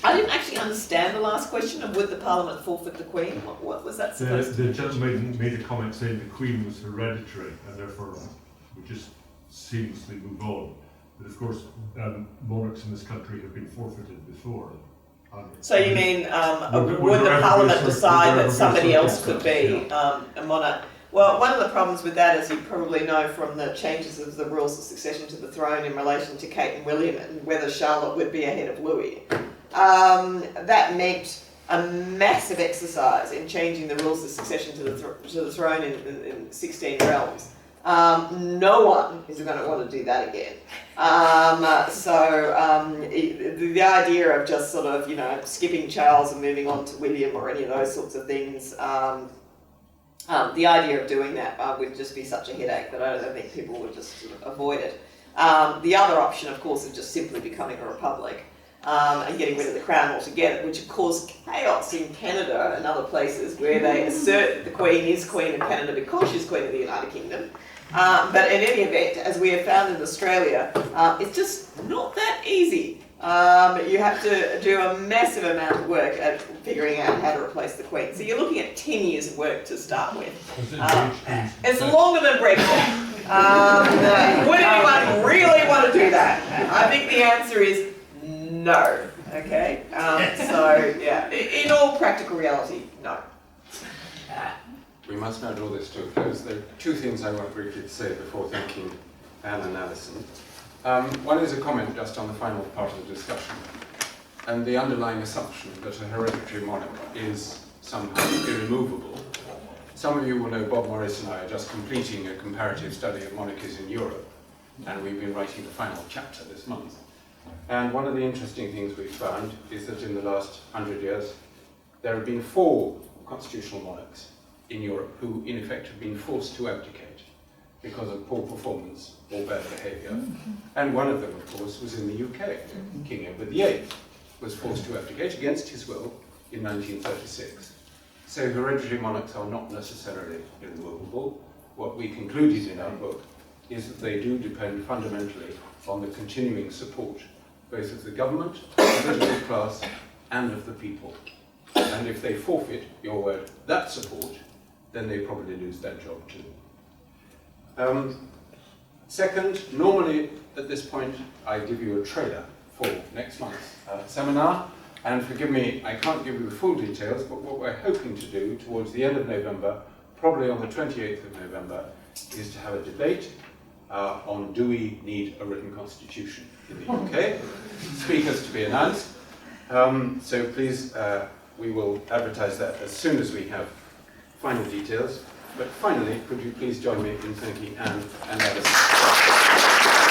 I didn't actually understand the last question of would the Parliament forfeit the Queen? What was that supposed to be? The gentleman made a comment saying the Queen was hereditary and therefore would just seamlessly move on. But of course, monarchs in this country have been forfeited before. So you mean, would the Parliament decide that somebody else could be a monarch? Well, one of the problems with that, as you probably know from the changes of the rules of succession to the throne in relation to Kate and William and whether Charlotte would be ahead of Louis, that meant a massive exercise in changing the rules of succession to the throne in 16 realms. No one is going to want to do that again. The idea of just sort of, skipping Charles and moving on to William or any of those sorts of things The idea of doing that would just be such a headache that I don't think people would just sort of avoid it. The other option, of course, is just simply becoming a republic and getting rid of the crown altogether, which would cause chaos in Canada and other places where they assert that the Queen is Queen of Canada because she's Queen of the United Kingdom. But in any event, as we have found in Australia, it's just not that easy. You have to do a massive amount of work at figuring out how to replace the Queen. So you're looking at 10 years of work to start with. It's longer than Brexit. Would anyone really want to do that? I think the answer is no. Okay? So, yeah, in all practical reality, no. We must now draw this to a close. There are two things I want briefly to say before thanking Anne and Alison. One is a comment just on the final part of the discussion, and the underlying assumption that a hereditary monarch is somehow irremovable. Some of you will know Bob Morris and I are just completing a comparative study of monarchies in Europe, and we've been writing the final chapter this month. And one of the interesting things we've found is that in the last 100 years, there have been 4 constitutional monarchs in Europe who, in effect, have been forced to abdicate because of poor performance or bad behaviour. And one of them, of course, was in the UK. King Edward VIII was forced to abdicate against his will in 1936. So hereditary monarchs are not necessarily irremovable. What we concluded in our book is that they do depend fundamentally on the continuing support, both of the government, the political class, and of the people. And if they forfeit, your word, that support, then they probably lose their job too. Second, normally at this point I give you a trailer for next month's seminar, and forgive me, I can't give you the full details, but what we're hoping to do towards the end of November, probably on the 28th of November, is to have a debate on do we need a written constitution in the UK. Speakers to be announced. So please, we will advertise that as soon as we have final details. But finally, could you please join me in thanking Anne and Alison.